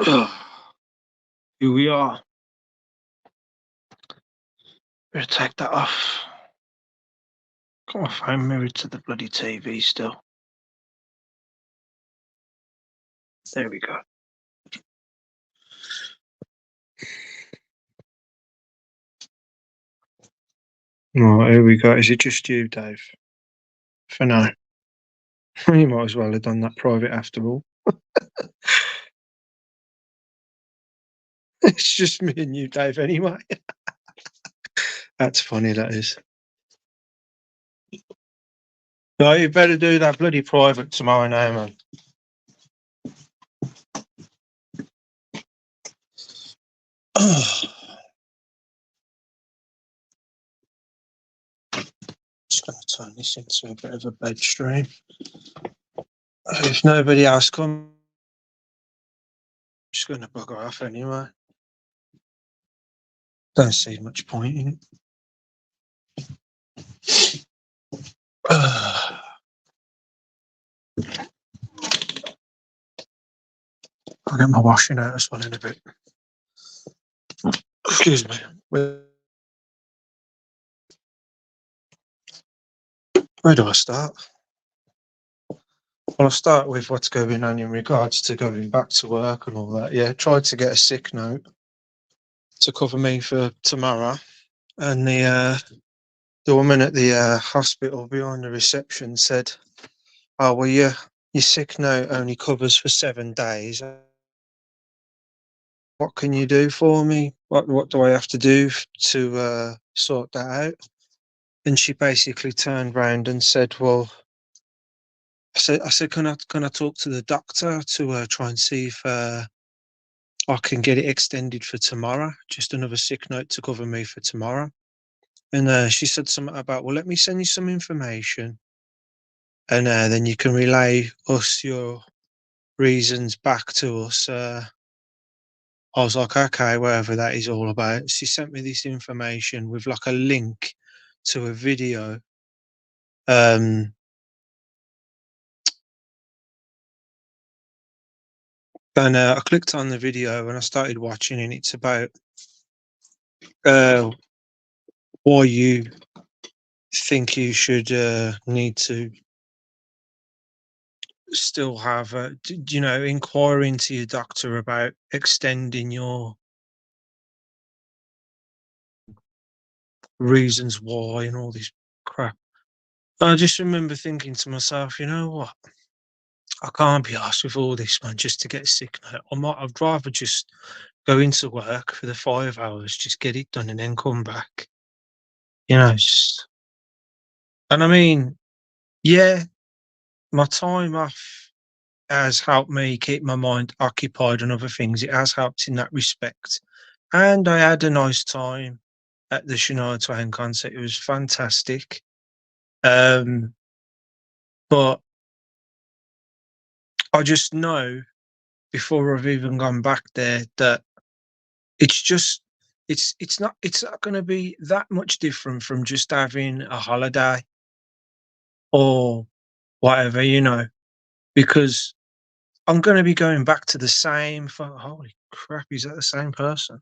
Here we are. Better take that off. Got my phone mirrored to the bloody TV still. There we go. Right, here we go. Is it just you, Dave? For now. You might as well have done that private after all. It's just me and you, Dave, anyway. That's funny, that is. No, you better do that bloody private tomorrow now, man. Just going to turn this into a bit of a bed stream. If nobody else comes, I'm just going to bugger off anyway. Don't see much point in it. I'll get my washing out as well in a bit. Excuse me. Where do I start? Well, I'll start with what's going on in regards to going back to work and all that. Yeah, tried to get a sick note to cover me for tomorrow. And the woman at the hospital behind the reception said, "Oh, well, your sick note only covers for 7 days. What can you do for me? What do I have to do to sort that out?" And she basically turned round and said, "Well," I said, can I talk to the doctor to try and see if I can get it extended for tomorrow? Just another sick note to cover me for tomorrow." And she said something about, "Well, let me send you some information, and then you can relay us your reasons back to us." I was like, "Okay, whatever that is all about." She sent me this information with like a link to a video. And I clicked on the video and I started watching, and it's about why you think you should need to still have, inquire into your doctor about extending your reasons why and all this crap. I just remember thinking to myself, you know what? I can't be asked with all this, man, just to get sick note. I'd rather just go into work for the 5 hours, just get it done and then come back. And I mean, yeah, my time off has helped me keep my mind occupied on other things. It has helped in that respect. And I had a nice time at the Shania Twain concert. It was fantastic. But I just know before I've even gone back there that it's not going to be that much different from just having a holiday or whatever, because I'm going to be going back to the same. Holy crap, is that the same person?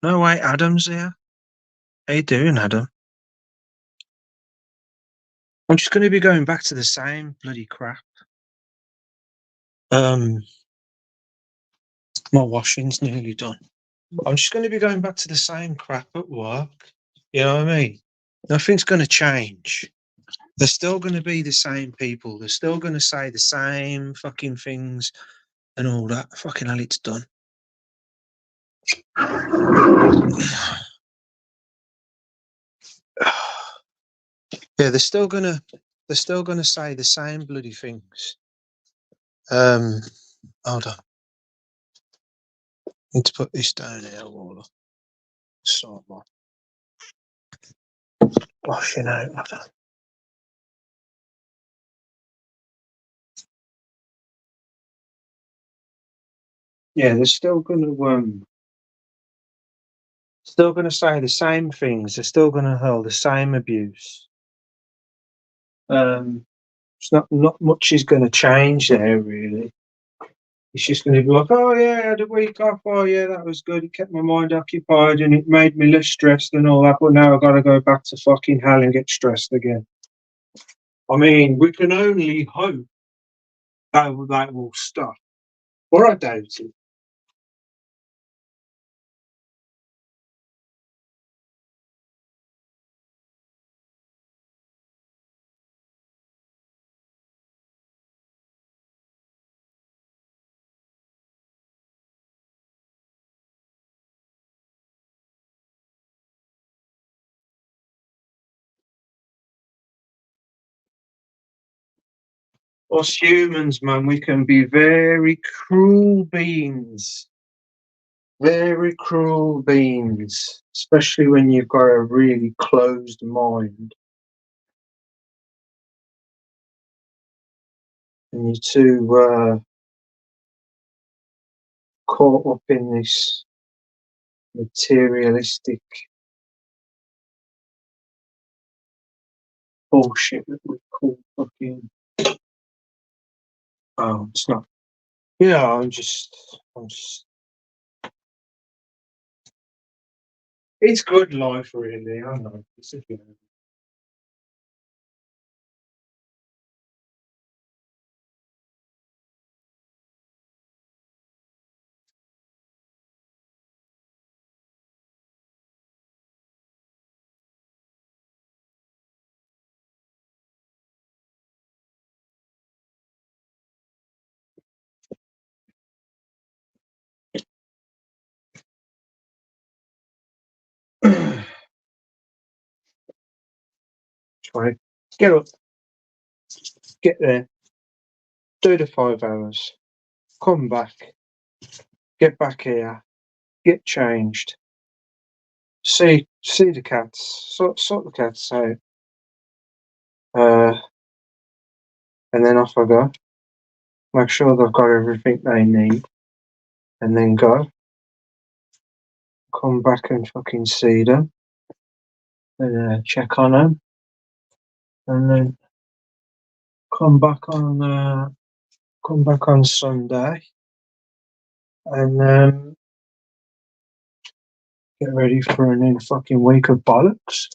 No way, Adam's here. How you doing, Adam? I'm just going to be going back to the same bloody crap. My washing's nearly done. I'm just going to be going back to the same crap at work. You know what I mean? Nothing's going to change. They're still going to be the same people. They're still going to say the same fucking things and all that. Fucking hell, it's done. Yeah, they're still gonna say the same bloody things. Hold on. Need to put this down here, Waller. Sort of washing out. Hold on. Yeah, they're still gonna say the same things. They're still gonna hurl the same abuse. It's not much is gonna change there really. It's just going to be like, oh yeah, I had a week off. Oh yeah, that was good. It kept my mind occupied and it made me less stressed and all that. But now I've got to go back to fucking hell and get stressed again. I mean, we can only hope that will stop. Or I doubt it. Us humans, man, we can be very cruel beings. Very cruel beings, especially when you've got a really closed mind and you're too caught up in this materialistic bullshit that we call fucking. Oh, it's not. Yeah, I'm just. It's good life, really. I know. It's a good. Try get up, get there, do the 5 hours, come back, get back here, get changed, see the cats, sort the cats out, uh, and then off I go. Make sure they've got everything they need, and then go. Come back and fucking see them, and check on them, and then come back on Sunday, and get ready for a new fucking week of bollocks.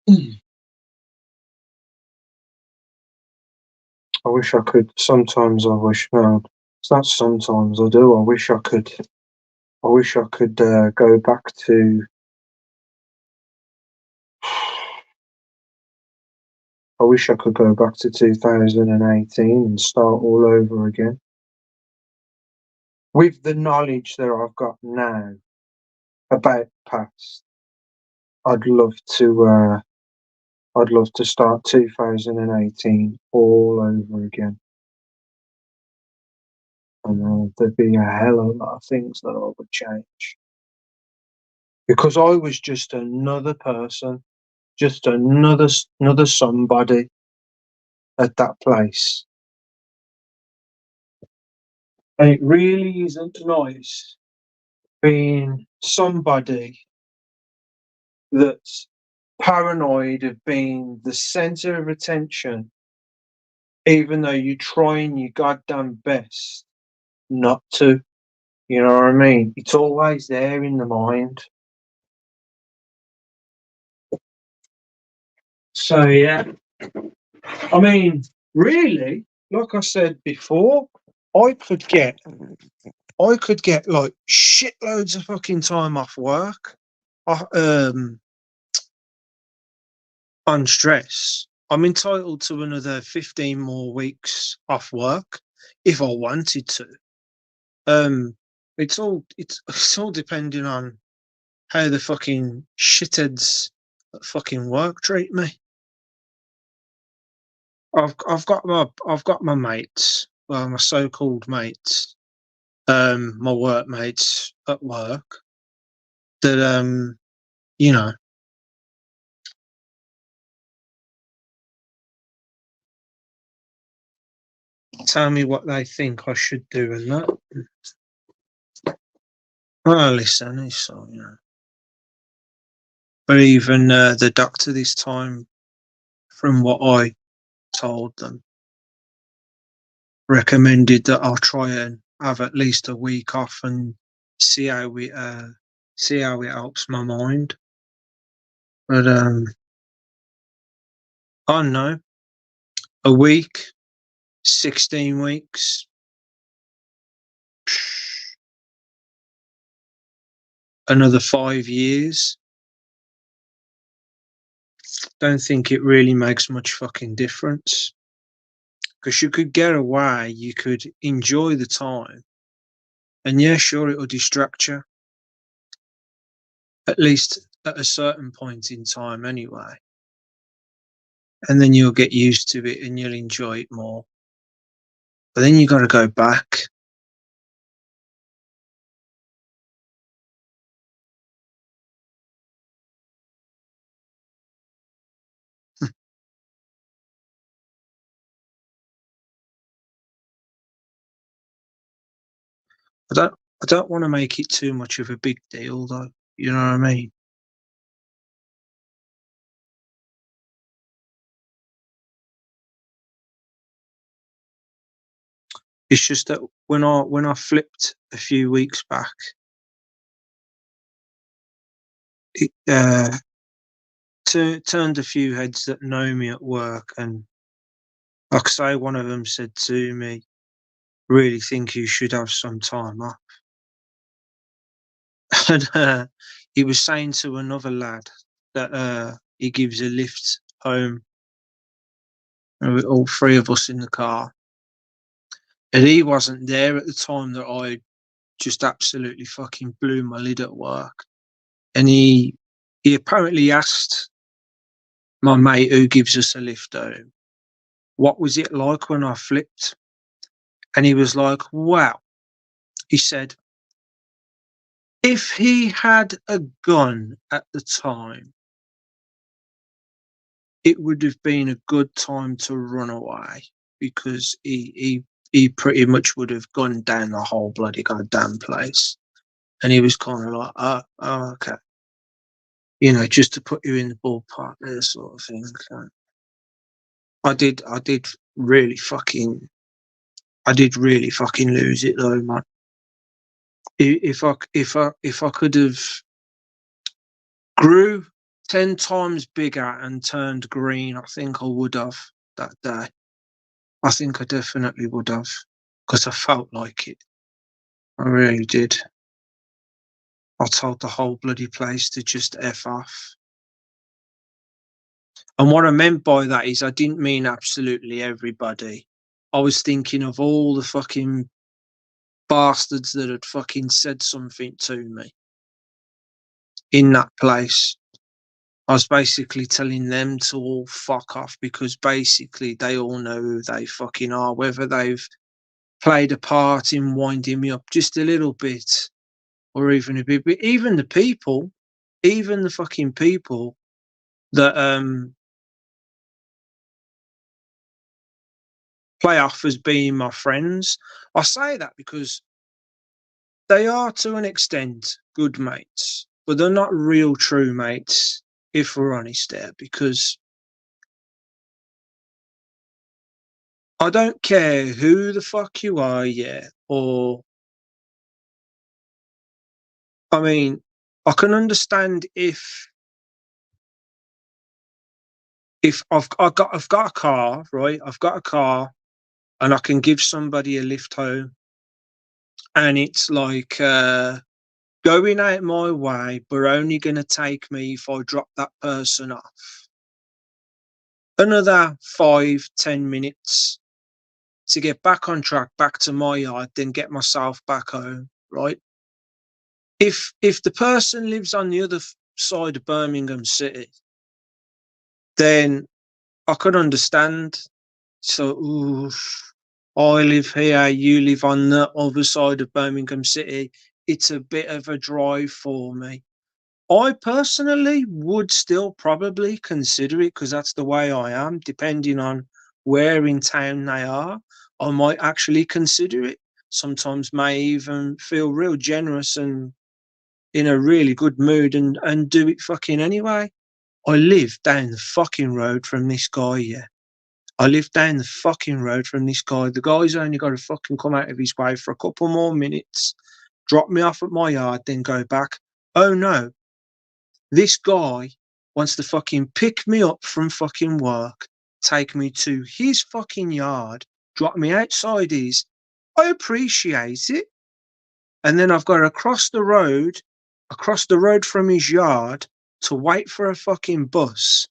I wish I could. Sometimes I wish. No, it's not. Sometimes I do. I wish I could. I wish I could go back to. I wish I could go back to 2018 and start all over again. With the knowledge that I've got now about the past, I'd love to. I'd love to start 2018 all over again. And there'd be a hell of a lot of things that I would change. Because I was just another person, just another somebody at that place. And it really isn't nice being somebody that's paranoid of being the center of attention, even though you're trying your goddamn best not to. You know what I mean? It's always there in the mind. So yeah, I mean, really, like I said before, I could get, I could get like shitloads of fucking time off work, uh, um, on stress. I'm entitled to another 15 more weeks off work if I wanted to. Um, it's all depending on how the fucking shitheads at fucking work treat me. I've got my mates, well, my so-called mates, my workmates at work that you know, tell me what they think I should do and that. Well, listen, it's all, you know. But even the doctor this time, from what I told them, recommended that I'll try and have at least a week off and see how it helps my mind. But I don't know, a week, 16 weeks, another 5 years. Don't think it really makes much fucking difference. Because you could get away, you could enjoy the time, and yeah, sure, it'll distract you, at least at a certain point in time anyway. And then you'll get used to it and you'll enjoy it more. But then you got to go back. I don't want to make it too much of a big deal though. You know what I mean? It's just that when I flipped a few weeks back, it turned a few heads that know me at work, and like I say, one of them said to me, "Really think you should have some time off." And he was saying to another lad that he gives a lift home, and with all three of us in the car, and he wasn't there at the time that I just absolutely fucking blew my lid at work. And he apparently asked my mate who gives us a lift home, what was it like when I flipped? And he was like, wow. He said, if he had a gun at the time, it would have been a good time to run away, because he pretty much would have gone down the whole bloody goddamn place. And he was kind of like, oh, okay. You know, just to put you in the ballpark there, sort of thing. So I did really fucking, I did really fucking lose it though, man. If I could have grew 10 times bigger and turned green, I think I would have that day. I think I definitely would have, because I felt like it. I really did. I told the whole bloody place to just F off. And what I meant by that is I didn't mean absolutely everybody. I was thinking of all the fucking bastards that had fucking said something to me in that place. I was basically telling them to all fuck off, because basically they all know who they fucking are, whether they've played a part in winding me up just a little bit or even a bit. But even the fucking people that play off as being my friends, I say that because they are to an extent good mates, but they're not real true mates, if we're honest there, because I don't care who the fuck you are, yeah, or I mean, I can understand if I've got a car, right? I've got a car and I can give somebody a lift home, and it's like going out my way, but only going to take me, if I drop that person off, another 5-10 minutes to get back on track, back to my yard, then get myself back home, right? If the person lives on the other side of Birmingham City, then I could understand. So, oof, I live here, you live on the other side of Birmingham City. It's a bit of a drive for me. I personally would still probably consider it, because that's the way I am, depending on where in town they are. I might actually consider it. Sometimes may even feel real generous and in a really good mood and do it fucking anyway. I live down the fucking road from this guy, yeah. I live down the fucking road from this guy. The guy's only got to fucking come out of his way for a couple more minutes, drop me off at my yard, then go back. Oh no, this guy wants to fucking pick me up from fucking work, take me to his fucking yard, drop me outside his. I appreciate it. And then I've got to across the road from his yard to wait for a fucking bus.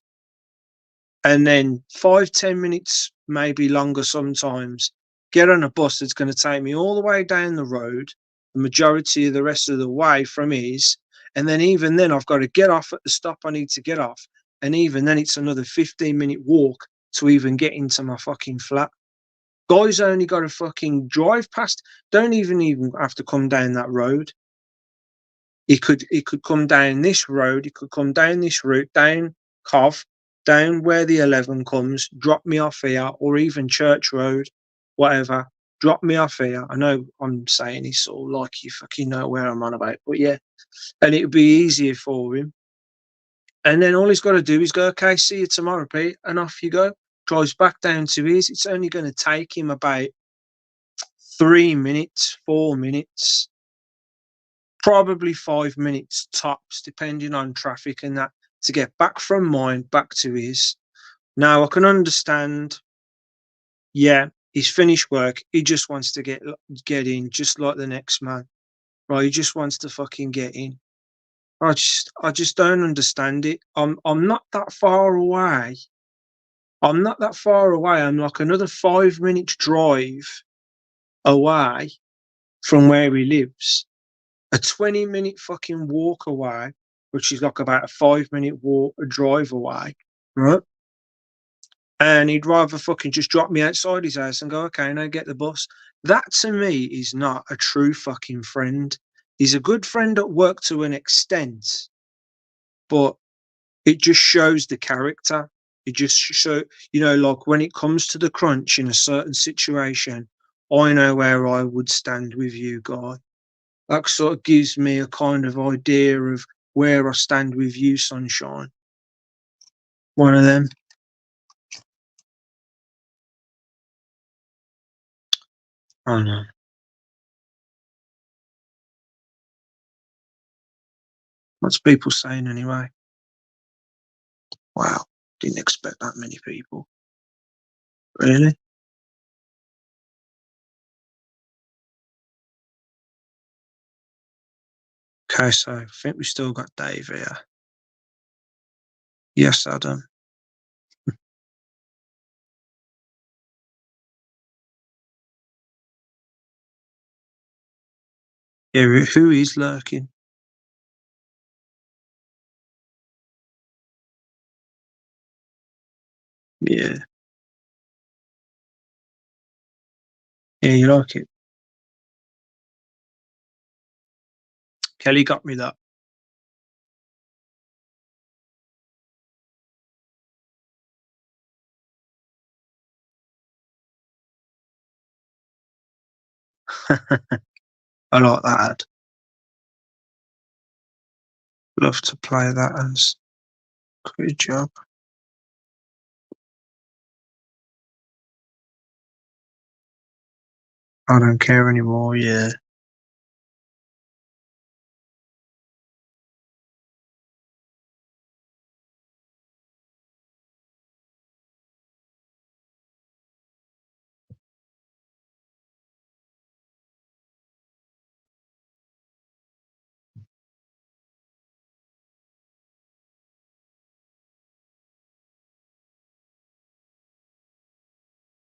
And then 5, 10 minutes, maybe longer sometimes, get on a bus that's going to take me all the way down the road, the majority of the rest of the way from his. And then even then, I've got to get off at the stop I need to get off. And even then, it's another 15-minute walk to even get into my fucking flat. Guys only got to fucking drive past, don't even have to come down that road. He could come down this road, he could come down this route, down Cov, down where the 11 comes, drop me off here, or even Church Road, whatever. Drop me off here. I know I'm saying this sort of like you fucking know where I'm on about, but yeah. And it would be easier for him. And then all he's got to do is go, okay, see you tomorrow, Pete, and off you go. Drives back down to his. It's only going to take him about 3 minutes, 4 minutes, probably 5 minutes tops, depending on traffic and that, to get back from mine back to his. Now, I can understand, yeah, he's finished work. He just wants to get in, just like the next man, right? He just wants to fucking get in. I just don't understand it. I'm not that far away. I'm not that far away. I'm like another 5 minutes drive away from where he lives. A 20-minute fucking walk away, which is like about a 5-minute walk, a drive away, right? And he'd rather fucking just drop me outside his house and go, okay, now get the bus. That to me is not a true fucking friend. He's a good friend at work to an extent, but it just shows the character. It just show, like when it comes to the crunch in a certain situation, I know where I would stand with you, guy. That sort of gives me a kind of idea of where I stand with you, sunshine. One of them. I know. What's people saying anyway? Wow, didn't expect that many people. Really? Okay, so I think we still got Dave here. Yes, Adam. Yeah, who is lurking? Yeah. Yeah, you like it. Kelly got me that. I like that ad. Love to play that as. Good job. I don't care anymore, yeah.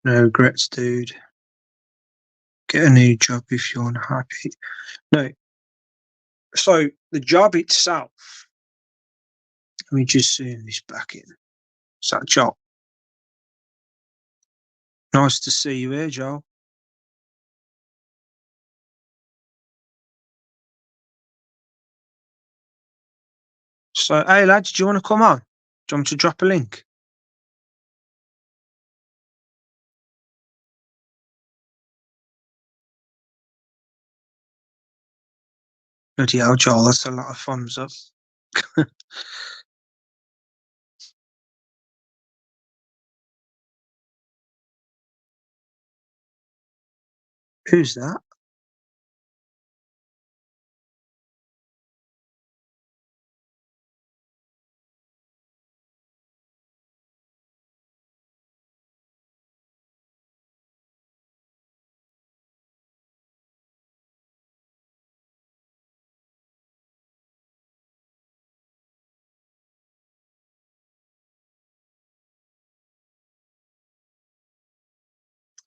No regrets, dude. Get a new job if you're unhappy. No. So the job itself, let me just zoom this back in. Is that Joel? Nice to see you here, Joel. So, hey lads, do you want to come on? Do you want me to drop a link? Bloody hell, Joel, that's a lot of thumbs up. Who's that?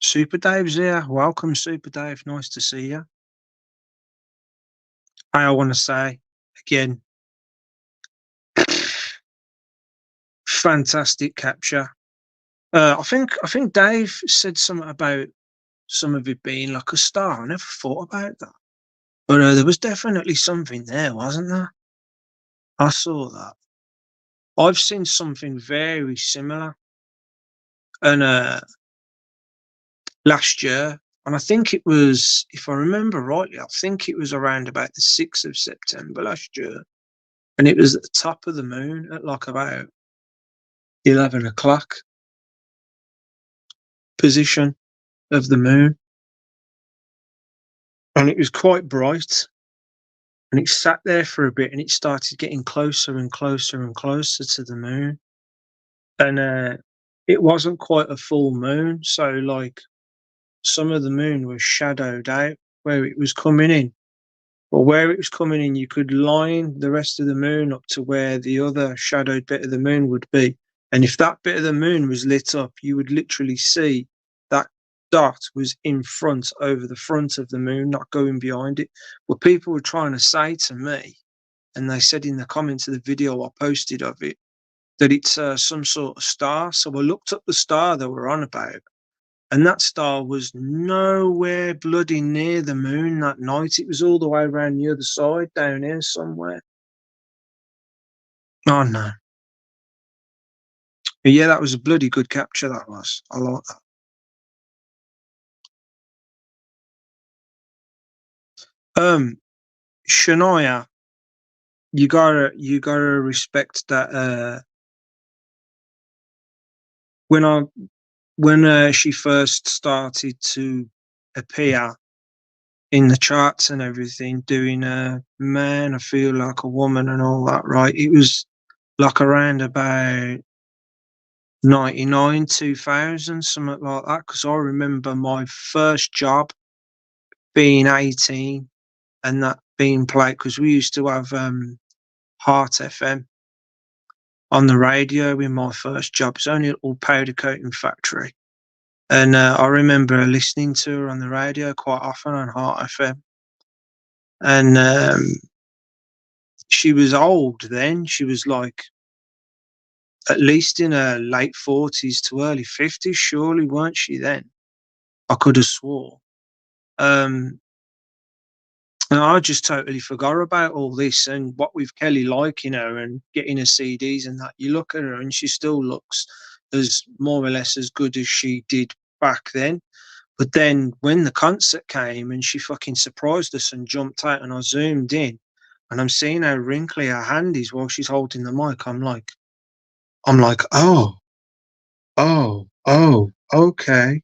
Super Dave's here. Welcome, Super Dave. Nice to see you. I want to say again, fantastic capture. I think Dave said something about some of it being like a star. I never thought about that, but there was definitely something there, wasn't there? I saw that. I've seen something very similar, and last year, and I think it was, if I remember rightly, I think it was around about the 6th of September last year, and it was at the top of the moon at like about 11 o'clock position of the moon, and it was quite bright, and it sat there for a bit, and it started getting closer and closer and closer to the moon, and it wasn't quite a full moon, so like some of the moon was shadowed out where it was coming in. But where it was coming in, you could line the rest of the moon up to where the other shadowed bit of the moon would be. And if that bit of the moon was lit up, you would literally see that dot was in front, over the front of the moon, not going behind it. What people were trying to say to me, and they said in the comments of the video I posted of it, that it's some sort of star. So I looked up the star they were on about, and that star was nowhere bloody near the moon that night. It was all the way around the other side, down here somewhere. Oh no. But yeah, that was a bloody good capture, that was. I like that. Shania, you gotta respect that when I when she first started to appear in the charts and everything, doing Man, I Feel Like a Woman and all that, right? It was like around about 99, 2000, something like that. Because I remember my first job being 18 and that being played, because we used to have Heart FM on the radio in my first job. It's only a little powder coating factory. And I remember listening to her on the radio quite often on Heart FM. And she was old then. She was like at least in her late 40s to early 50s, surely, weren't she then? I could have swore. Um, and I just totally forgot about all this, and what with Kelly liking her and getting her CDs and that. You look at her and she still looks as more or less as good as she did back then. But then when the concert came and she fucking surprised us and jumped out, and I zoomed in and I'm seeing how wrinkly her hand is while she's holding the mic. I'm like, oh, okay.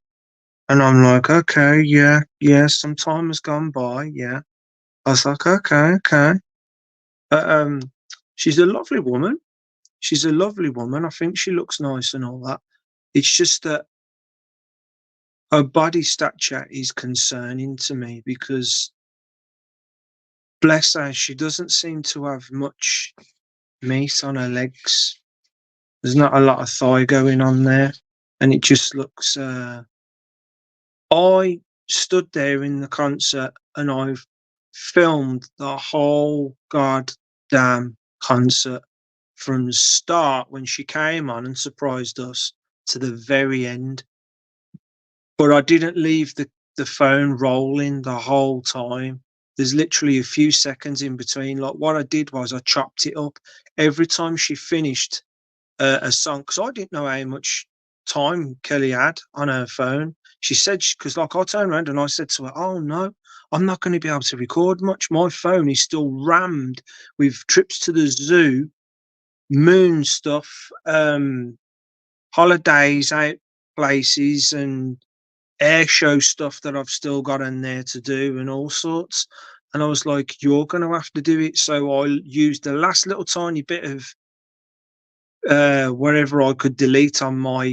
And I'm like, okay, yeah, some time has gone by, yeah. I was like, okay, okay. But she's a lovely woman. She's a lovely woman. I think she looks nice and all that. It's just that her body stature is concerning to me, because bless her, she doesn't seem to have much meat on her legs. There's not a lot of thigh going on there, and it just looks. I stood there in the concert and I've filmed the whole goddamn concert from the start when she came on and surprised us to the very end. But I didn't leave the phone rolling the whole time. There's literally a few seconds in between. Like, what I did was I chopped it up every time she finished a song, because I didn't know how much time Kelly had on her phone. She said, because like I turned around and I said to her, "Oh no, I'm not going to be able to record much. My phone is still rammed with trips to the zoo, moon stuff, holidays out places, and air show stuff that I've still got in there to do and all sorts." And I was like, "You're going to have to do it." So I used the last little tiny bit of wherever I could delete on my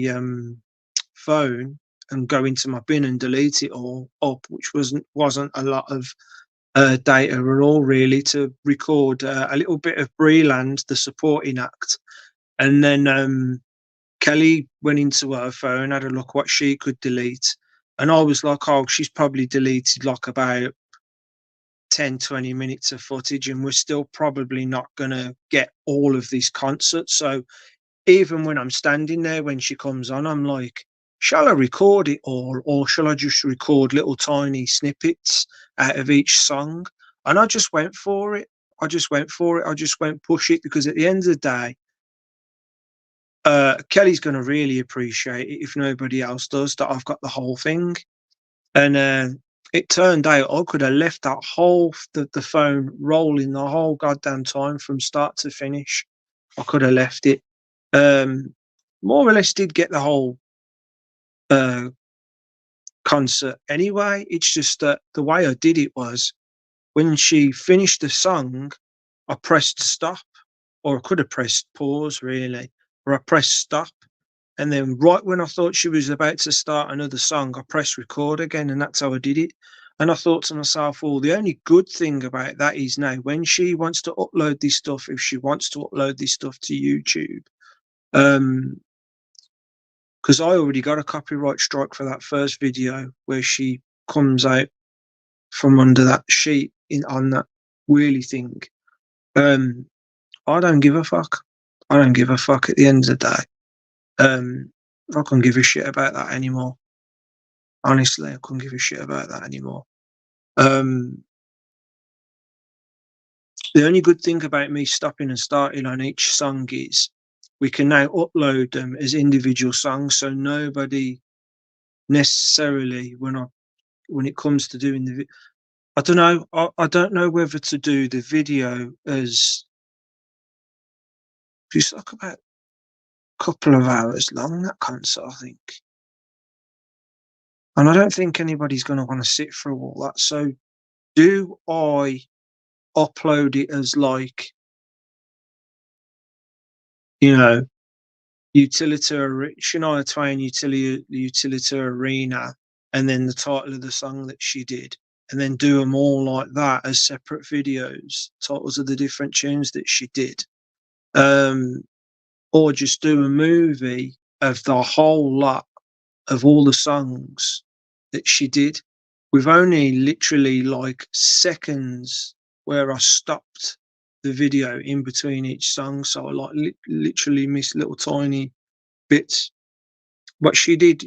phone and go into my bin and delete it all up, which wasn't a lot of data at all, really, to record a little bit of Breland, the supporting act. And then Kelly went into her phone, had a look what she could delete. And I was like, "Oh, she's probably deleted like about 10, 20 minutes of footage, and we're still probably not going to get all of this concert." So even when I'm standing there when she comes on, I'm like, shall I record it all, or shall I just record little tiny snippets out of each song? And I just went for it. I just went for it. I just went push it, because at the end of the day, Kelly's going to really appreciate it if nobody else does, that I've got the whole thing. And it turned out I could have left that the phone rolling the whole goddamn time from start to finish. I could have left it. Um, More or less did get the whole uh, concert anyway. It's just that the way I did it was, when she finished the song, I pressed stop, or I could have pressed pause, really, or I pressed stop. And then right when I thought she was about to start another song, I pressed record again, and that's how I did it. And I thought to myself, well, the only good thing about that is now when she wants to upload this stuff, if she wants to upload this stuff to YouTube, because I already got a copyright strike for that first video where she comes out from under that sheet on that wheelie thing. I don't give a fuck. I don't give a fuck at the end of the day. I couldn't give a shit about that anymore. Honestly, I couldn't give a shit about that anymore. Um, the only good thing about me stopping and starting on each song is we can now upload them as individual songs, so nobody necessarily, when it comes to doing I don't know. I don't know whether to do the video as it's like about a couple of hours long, that concert, I think. And I don't think anybody's going to want to sit through all that. So do I upload it as like, you know, Shania Twain Utility Arena, and then the title of the song that she did, and then do them all like that as separate videos, titles of the different tunes that she did. Or just do a movie of the whole lot of all the songs that she did, with only literally like seconds where I stopped the video in between each song, so I like literally missed little tiny bits. But she did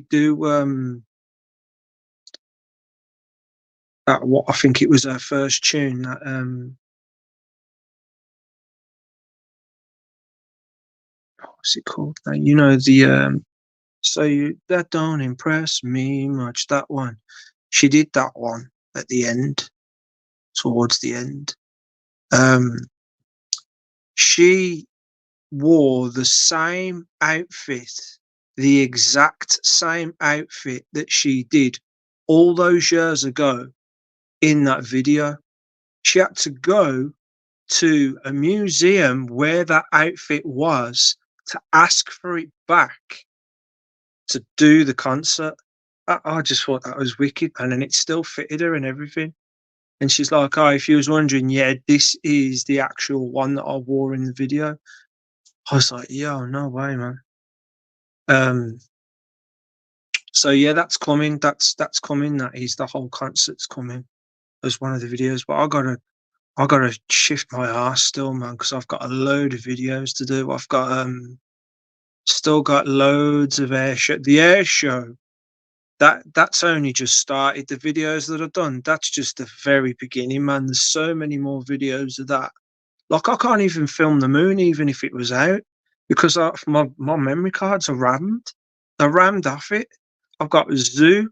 do that, what I think it was her first tune, that what's it called now? You know, the so that don't impress me much, that one. She did that one at the end, towards the end. She wore the same outfit, the exact same outfit that she did all those years ago in that video. She had to go to a museum where that outfit was to ask for it back to do the concert. I just thought that was wicked, man, and it still fitted her and everything. And she's like, "Oh, if you was wondering, yeah, this is the actual one that I wore in the video." I was like, "Yo, no way, man." Um, so yeah, that's coming. That's coming. That is, the whole concert's coming as one of the videos. But I gotta shift my ass still, man, because I've got a load of videos to do. I've got still got loads of air show. The air show, that's only just started. The videos that I've done, that's just the very beginning, man. There's so many more videos of that. Like, I can't even film the moon, even if it was out, because my memory cards are rammed. I rammed off it. I've got zoo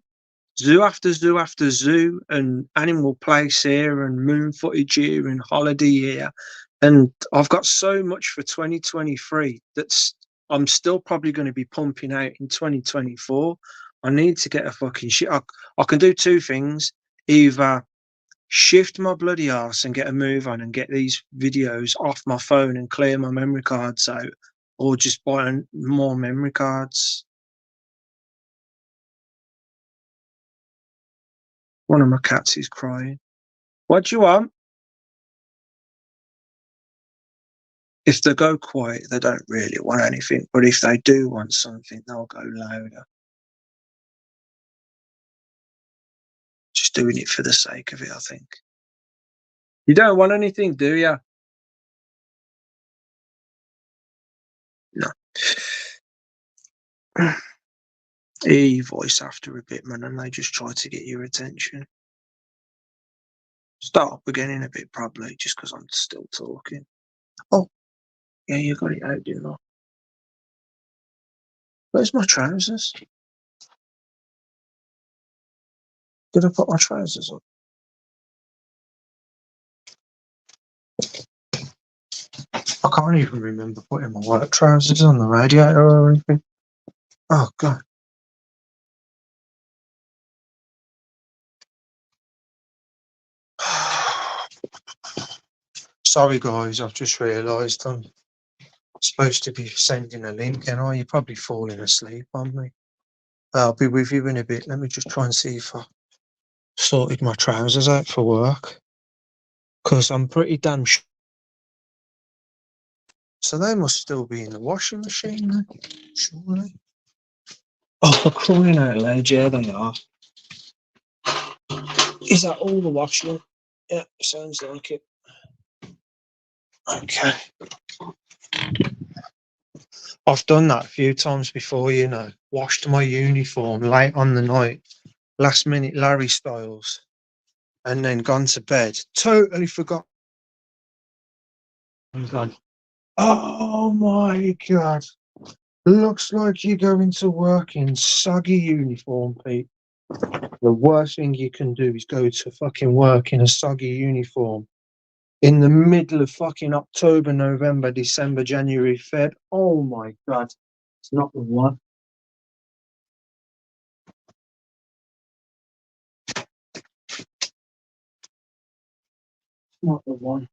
after zoo after zoo, and animal place here, and moon footage here, and holiday here. And I've got so much for 2023 that's I'm still probably going to be pumping out in 2024. I need to get a fucking shit. I can do two things: either shift my bloody ass and get a move on and get these videos off my phone and clear my memory cards out, or just buy more memory cards. One of my cats is crying. What do you want? If they go quiet, they don't really want anything. But if they do want something, they'll go louder. Just doing it for the sake of it, I think. You don't want anything, do you? No. Hear your voice after a bit, man, and they just try to get your attention. Start beginning a bit, probably, just because I'm still talking. Oh, yeah, you got it out, didn't I? Where's my trousers? Did I put my trousers on? I can't even remember putting my work trousers on the radiator or anything. Oh, God. Sorry, guys, I've just realised I'm supposed to be sending a link, and you're probably falling asleep on me. I'll be with you in a bit. Let me just try and see if I sorted my trousers out for work, because I'm pretty damn sure. So they must still be in the washing machine then, surely. Oh, for crying out loud, yeah, they are. Is that all the washing? Yeah, sounds like it. Okay. I've done that a few times before, you know. Washed my uniform late on the night, last minute Larry styles, and then gone to bed. Totally forgot. I'm gone. Oh my God. Looks like you're going to work in soggy uniform, Pete. The worst thing you can do is go to fucking work in a soggy uniform in the middle of fucking October, November, December, January, Feb. Oh my God. It's not the one. It's not the one.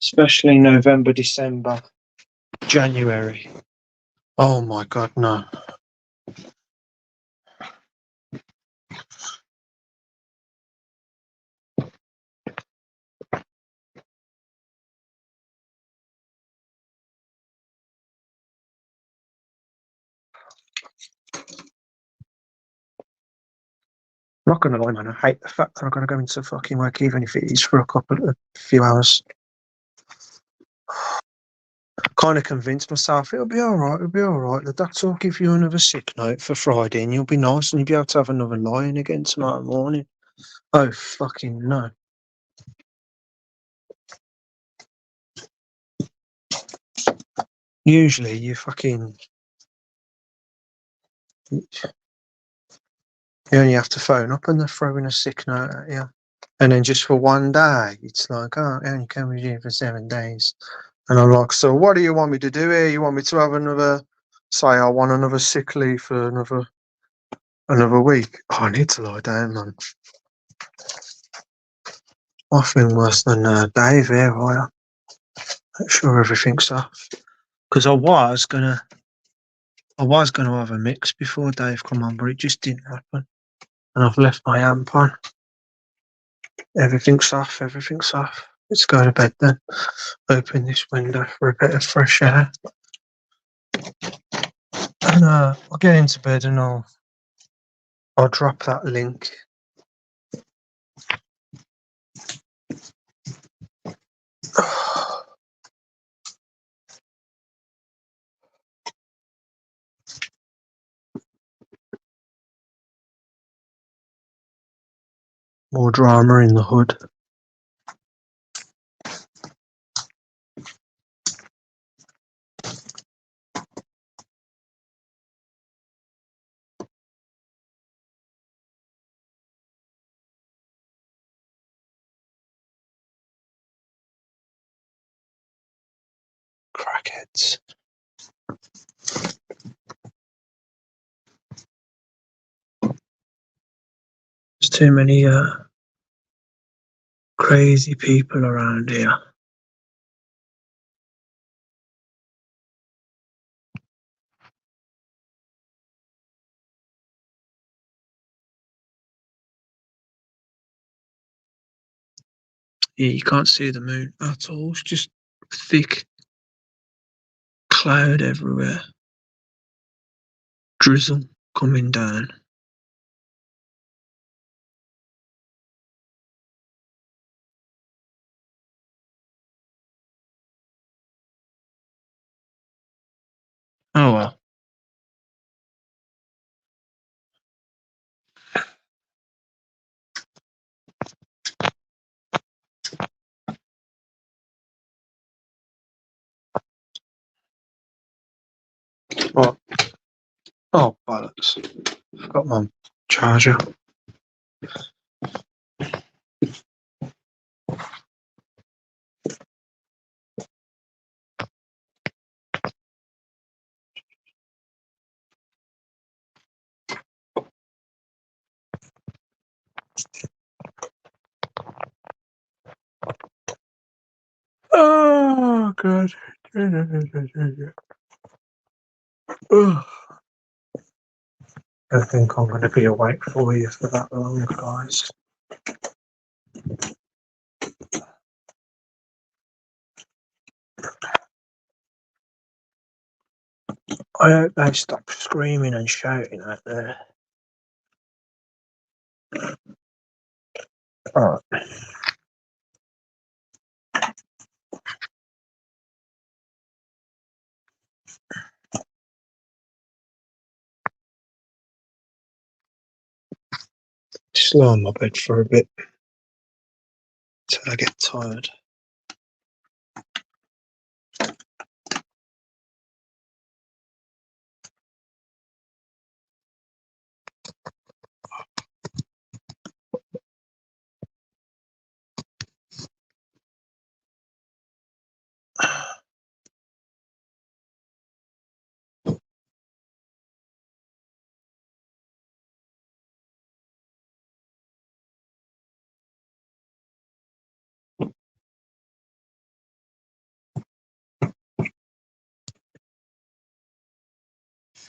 Especially November, December, January. Oh my God, no. I'm not gonna lie, man. I hate the fact that I've got to go into fucking work, even if it is for a few hours. Kind of convinced myself it'll be all right. It'll be all right. The doctor will give you another sick note for Friday, and you'll be nice, and you'll be able to have another lie-in again tomorrow morning. Oh fucking no! Usually, you only have to phone up, and they're throwing a sick note at you. And then just for one day, it's like, oh, it only came with you for 7 days. And I'm like, so what do you want me to do here? You want me to have say I want another sick leave for another week? Oh, I need to lie down, man. I feel worse than Dave here, right? Make sure everything's off. Because I was gonna have a mix before Dave come on, but it just didn't happen. And I've left my amp on. Everything's off. Everything's off. Let's go to bed then. Open this window for a bit of fresh air. And I'll get into bed and I'll drop that link. More drama in the hood. crackheads. There's too many crazy people around here. Yeah, you can't see the moon at all. It's just thick cloud everywhere. Drizzle coming down. Oh well. What? Oh, bollocks. Forgot my charger. Oh, God. Ugh. I think I'm going to be awake for you for that long, guys. I hope they stop screaming and shouting out there. Alright. Just lie on my bed for a bit till I get tired.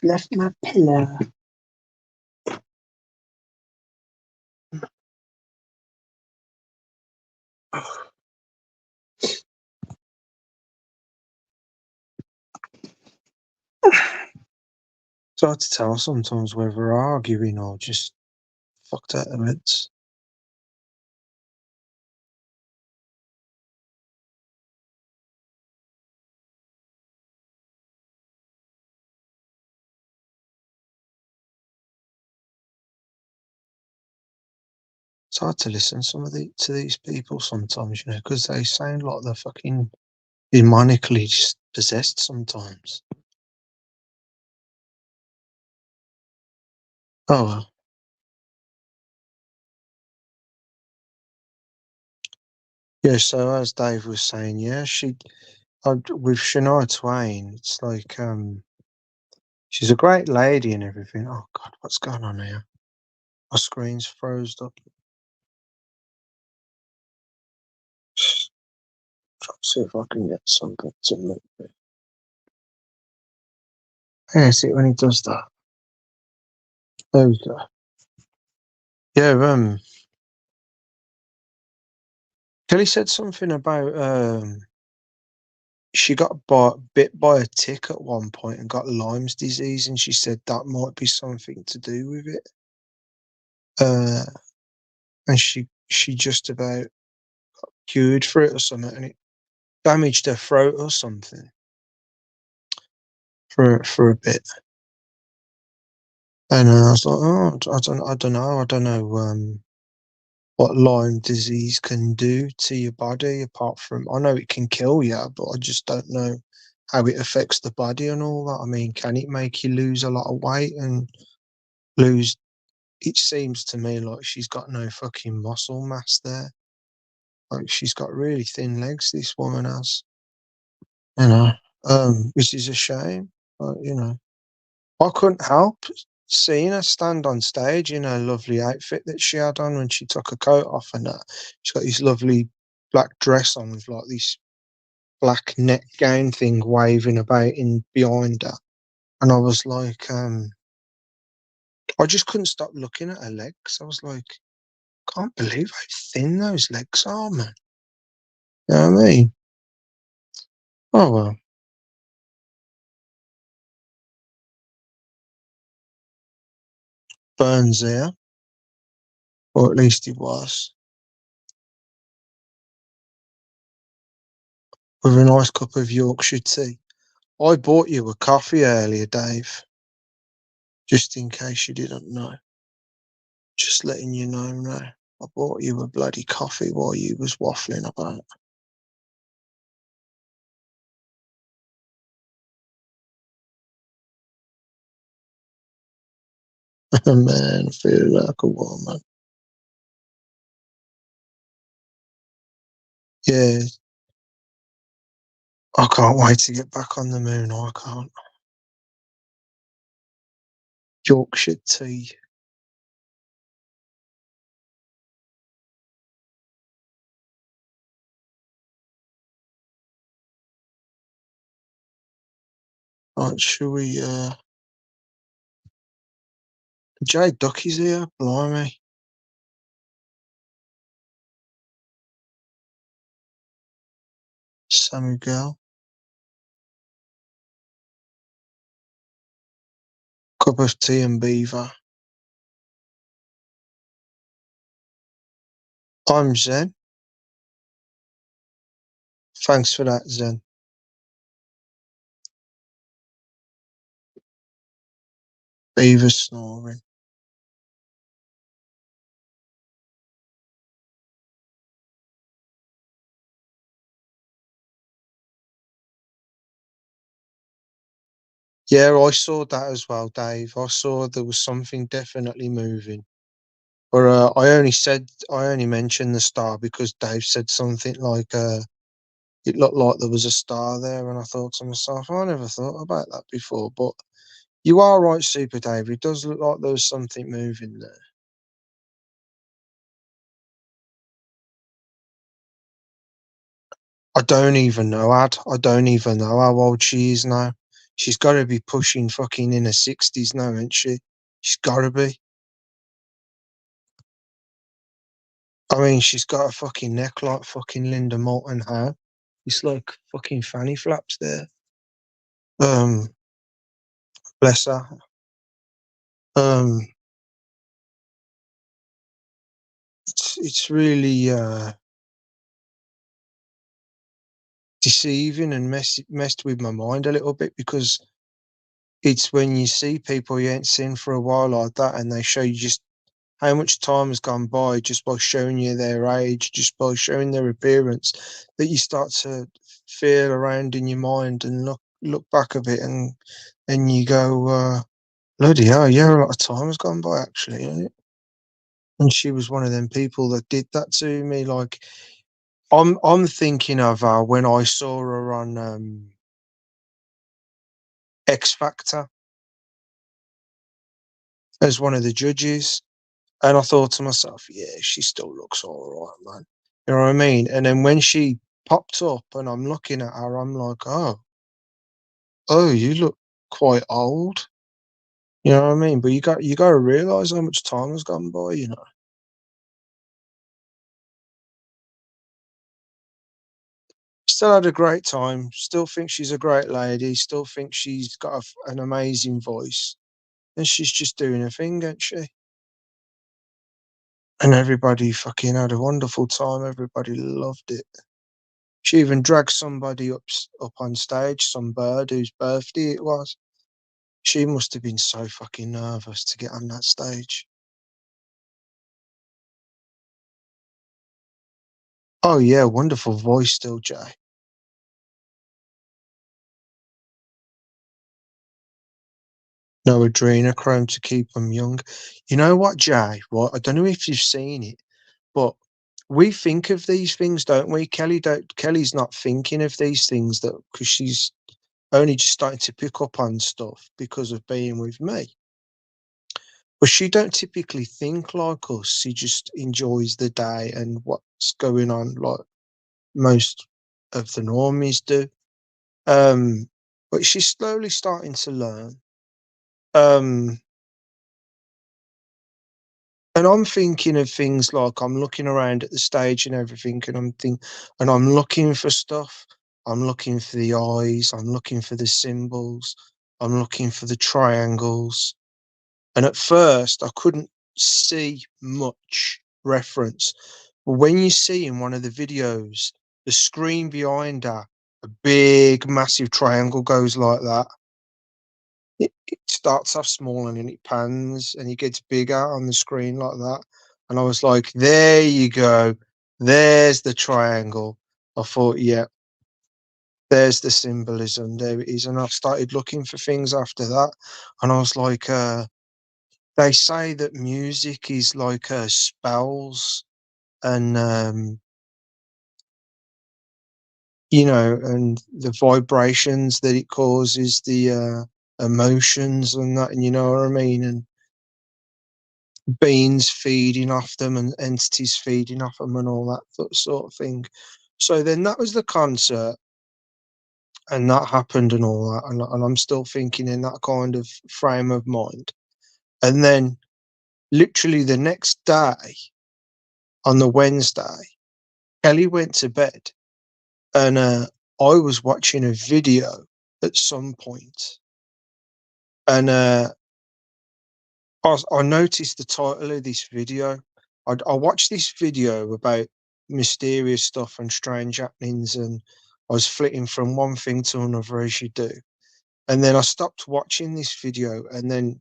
Left my pillow. It's hard to tell sometimes whether we're arguing or just fucked out of it. It's hard to listen to these people sometimes, because they sound like they're fucking demonically just possessed sometimes. Oh well. Yeah, so as Dave was saying, yeah, with Shania Twain, it's like she's a great lady and everything. Oh God, what's going on here? My screen's froze up. Try to see if I can get something to move it. Yeah, see it when he does that. There we go. Yeah, Kelly said something about she got bit by a tick at one point and got Lyme's disease, and she said that might be something to do with it. And she just about cured for it or something, and it damaged her throat or something for a bit. And I was like, oh, I don't know what Lyme disease can do to your body. Apart from, I know it can kill you, but I just don't know how it affects the body and all that. I mean, can it make you lose a lot of weight and lose? It seems to me like she's got no fucking muscle mass there. Like she's got really thin legs. This woman has, you know. which is a shame. But, you know, I couldn't help seeing her stand on stage in her lovely outfit that she had on when she took her coat off and that. She's got this lovely black dress on with like this black net gown thing waving about in behind her. And I was like, I just couldn't stop looking at her legs. I was like, can't believe how thin those legs are, man. You know what I mean? Oh well, Burns there, or at least he was, with a nice cup of Yorkshire tea. I bought you a coffee earlier, Dave, just in case you didn't know. Just letting you know now. I bought you a bloody coffee while you was waffling about. Man, I feel like a woman. Yeah, I can't wait to get back on the moon. I can't. Yorkshire tea. Right, shall we, Jay Ducky's here, blimey. Samuel, cup of tea and beaver. I'm Zen. Thanks for that, Zen. Beaver snoring. Yeah, I saw that as well, Dave. I saw there was something definitely moving. But I only mentioned the star because Dave said something like, it looked like there was a star there, and I thought to myself, I never thought about that before. But you are right, Super Dave. It does look like there was something moving there. I don't even know, Ad. I don't even know how old she is now. She's got to be pushing fucking in her 60s now, isn't she? She's got to be. I mean, she's got a fucking neck like fucking Linda Moulton hair. It's like fucking fanny flaps there. Um, bless her. Um, it's really deceiving and messed with my mind a little bit because it's when you see people you ain't seen for a while like that and they show you just how much time has gone by just by showing you their age, just by showing their appearance, that you start to feel around in your mind and look back a bit and you go, bloody hell, yeah, a lot of time has gone by actually, hasn't it? And she was one of them people that did that to me. Like I'm thinking of her when I saw her on X Factor as one of the judges. And I thought to myself, yeah, she still looks all right, man. You know what I mean? And then when she popped up and I'm looking at her, I'm like, oh, you look quite old. You know what I mean? But you got to realize how much time has gone by. You know, still had a great time. Still think she's a great lady. Still think she's got an amazing voice, and she's just doing her thing, ain't she? And everybody fucking had a wonderful time. Everybody loved it. She even dragged somebody up on stage, some bird whose birthday it was. She must have been so fucking nervous to get on that stage. Oh yeah, wonderful voice still, Jay. No adrenochrome to keep them young. You know what, Jay? Right? I don't know if you've seen it, but we think of these things, don't we? Kelly's not thinking of these things that because she's only just starting to pick up on stuff because of being with me. But she don't typically think like us. She just enjoys the day and what's going on, like most of the normies do. But she's slowly starting to learn. Um, and I'm thinking of things like I'm looking around at the stage and everything, and I'm looking for stuff. I'm looking for the eyes. I'm looking for the symbols. I'm looking for the triangles. And at first, I couldn't see much reference. But when you see in one of the videos, the screen behind her, a big, massive triangle goes like that. It starts off small and then it pans and it gets bigger on the screen like that. And I was like, there you go. There's the triangle. I thought, yeah, there's the symbolism. There it is. And I started looking for things after that. And I was like, they say that music is like spells and, and the vibrations that it causes, the emotions and that, and you know what I mean? And beings feeding off them and entities feeding off them and all that sort of thing. So then that was the concert and that happened and all that. And I'm still thinking in that kind of frame of mind. And then literally the next day, on the Wednesday, Kelly went to bed and I was watching a video at some point, and I noticed the title of this video. I watched this video about mysterious stuff and strange happenings, and I was flitting from one thing to another as you do. And then I stopped watching this video, and then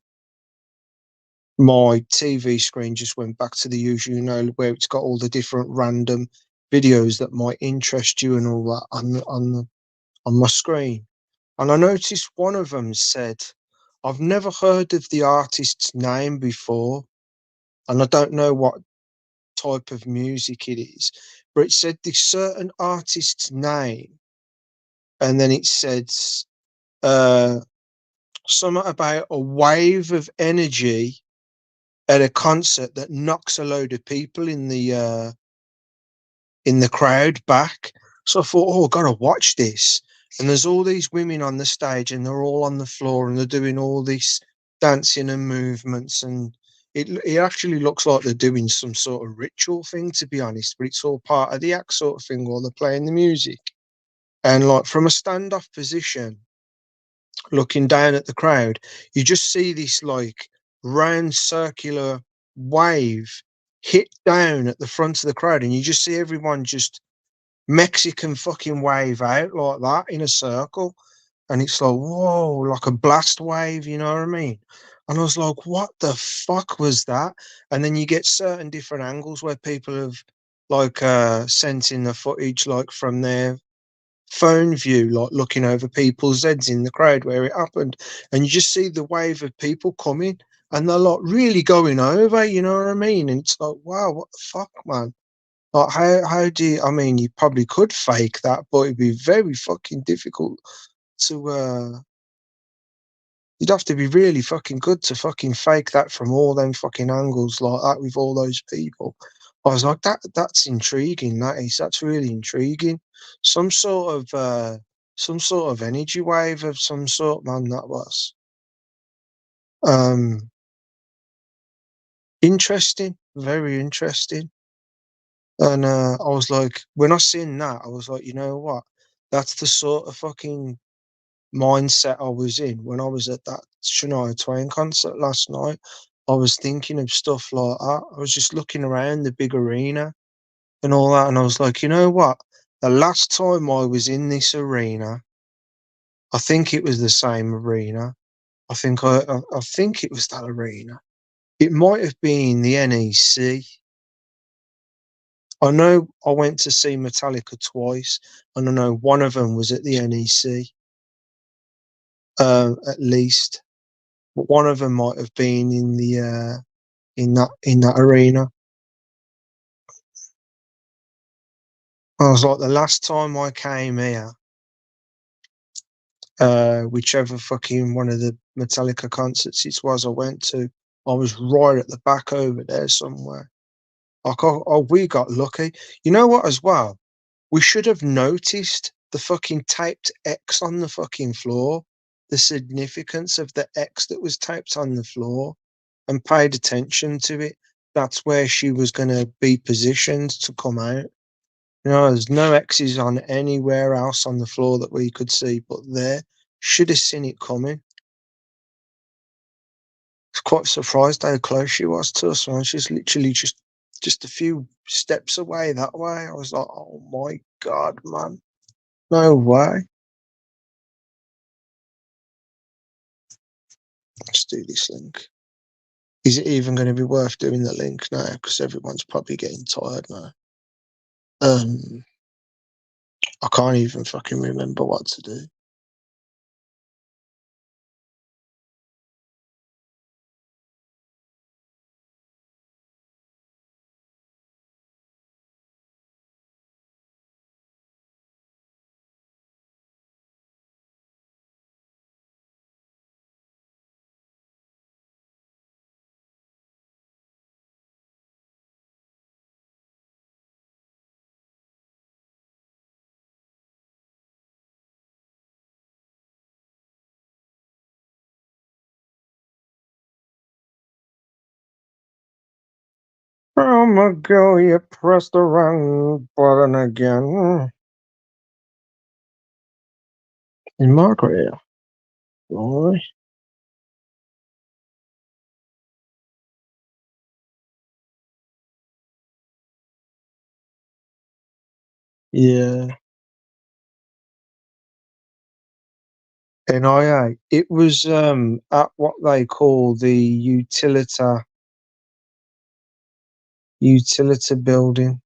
my TV screen just went back to the usual, where it's got all the different random videos that might interest you and all that on my screen. And I noticed one of them said, "I've never heard of the artist's name before, and I don't know what type of music it is, but it said this certain artist's name, and then it said uh, something about a wave of energy at a concert that knocks a load of people in the crowd back." So I thought, oh, I gotta watch this. And there's all these women on the stage, and they're all on the floor, and they're doing all this dancing and movements, and it actually looks like they're doing some sort of ritual thing, to be honest. But it's all part of the act sort of thing while they're playing the music. And like from a standoff position, looking down at the crowd, you just see this like round circular wave hit down at the front of the crowd, and you just see everyone just Mexican fucking wave out like that in a circle. And it's like, whoa, like a blast wave, you know what I mean? And I was like, what the fuck was that? And then you get certain different angles where people have like sent in the footage like from their phone view, like looking over people's heads in the crowd where it happened. And you just see the wave of people coming and they're like really going over, you know what I mean? And it's like, wow, what the fuck, man? Like, how do you, I mean, you probably could fake that, but it'd be very fucking difficult to, you'd have to be really fucking good to fucking fake that from all them fucking angles like that with all those people. I was like, that's intriguing, that's really intriguing. Some sort of, some sort of energy wave of some sort, man, that was. Um, Interesting, very interesting. And I was like, when I seen that, I was like, you know what? That's the sort of fucking mindset I was in when I was at that Shania Twain concert last night. I was thinking of stuff like that. I was just looking around the big arena and all that, and I was like, you know what? The last time I was in this arena, I think it was the same arena. I think it was that arena. It might have been the NEC. I know I went to see Metallica twice, and I know one of them was at the NEC, at least. But one of them might have been in the in that arena. I was like, the last time I came here, whichever fucking one of the Metallica concerts it was I went to. I was right at the back over there somewhere. Like, we got lucky. You know what, as well? We should have noticed the fucking taped X on the fucking floor, the significance of the X that was taped on the floor, and paid attention to it. That's where she was going to be positioned to come out. You know, there's no X's on anywhere else on the floor that we could see, but there. Should have seen it coming. I was quite surprised how close she was to us, man. She's literally just a few steps away that way. I was like, oh my God, man. No way. Let's do this link. Is it even going to be worth doing the link now? Because everyone's probably getting tired now. I can't even fucking remember what to do. Oh my God, you pressed the wrong button again. In Margaret, boy. Yeah. NIA. It was at what they call the Utilita building.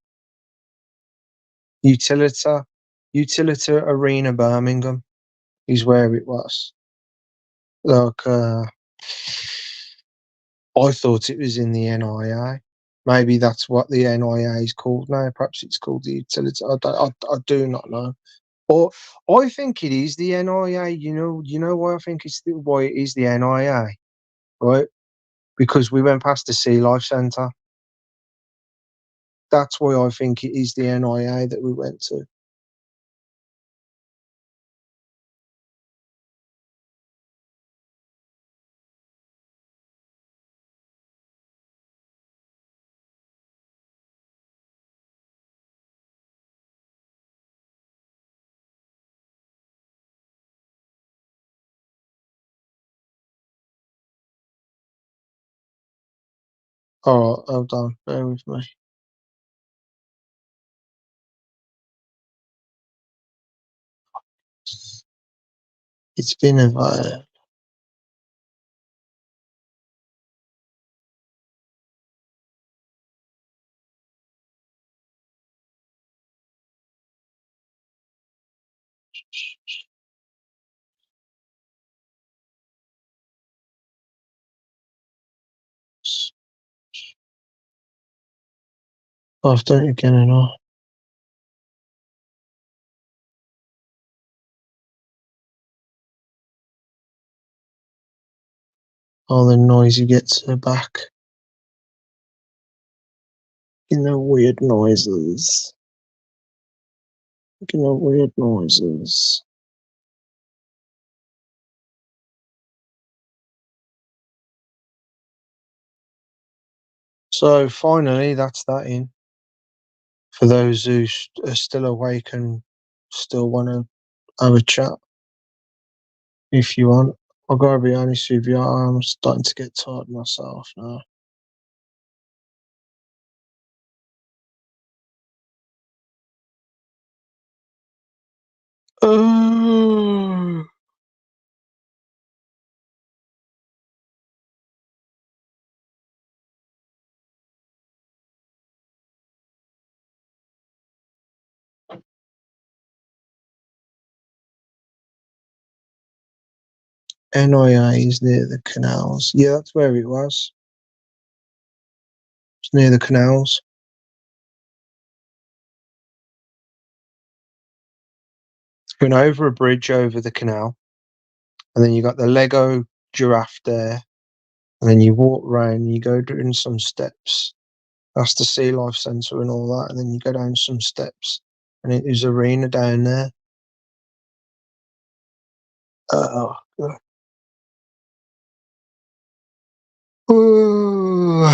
Utilita Arena Birmingham is where it was. Like I thought it was in the NIA. Maybe that's what the NIA is called now. Perhaps it's called the Utility. I do not know. Or I think it is the NIA. You know why I think why it is the NIA, right? Because we went past the Sea Life Centre. That's why I think it is the NIA that we went to. Oh, hold on, bear with me. It's been a while. I've done it again and all. All the noise you get to the back. Weird noises. Weird noises. So finally, that's that in. For those who are still awake and still want to have a chat, if you want. I've got to be honest with you, I'm starting to get tired myself now. Oh. NIA is near the canals. Yeah, that's where it was. It's near the canals. It's been over a bridge over the canal. and then you got the Lego giraffe there, and then you walk around and you go down some steps. That's the Sea Life Centre and all that, and then you go down some steps, and there's arena down there. Oh, God. Ooh.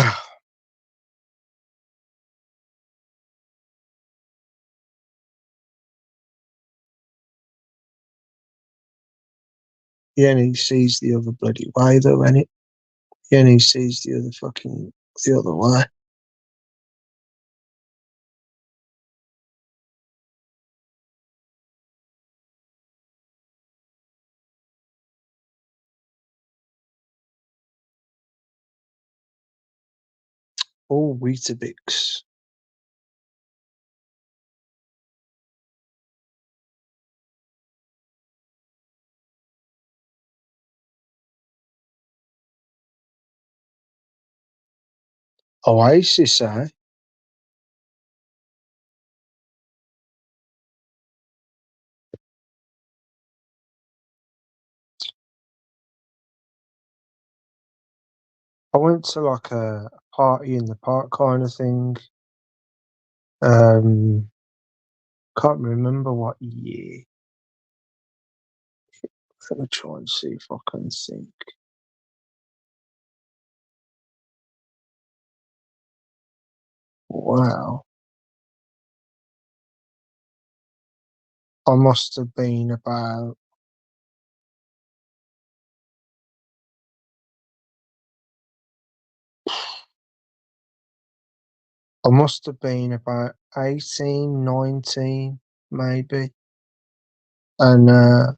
He only sees the other bloody way, though, innit? He only sees the other way. Oh, Weetabix. Oasis, eh? I went to like a party in the park kind of thing. Um, can't remember what year. Let me try and see if I can think. Wow. I must have been about, I must have been about 18, 19, maybe. And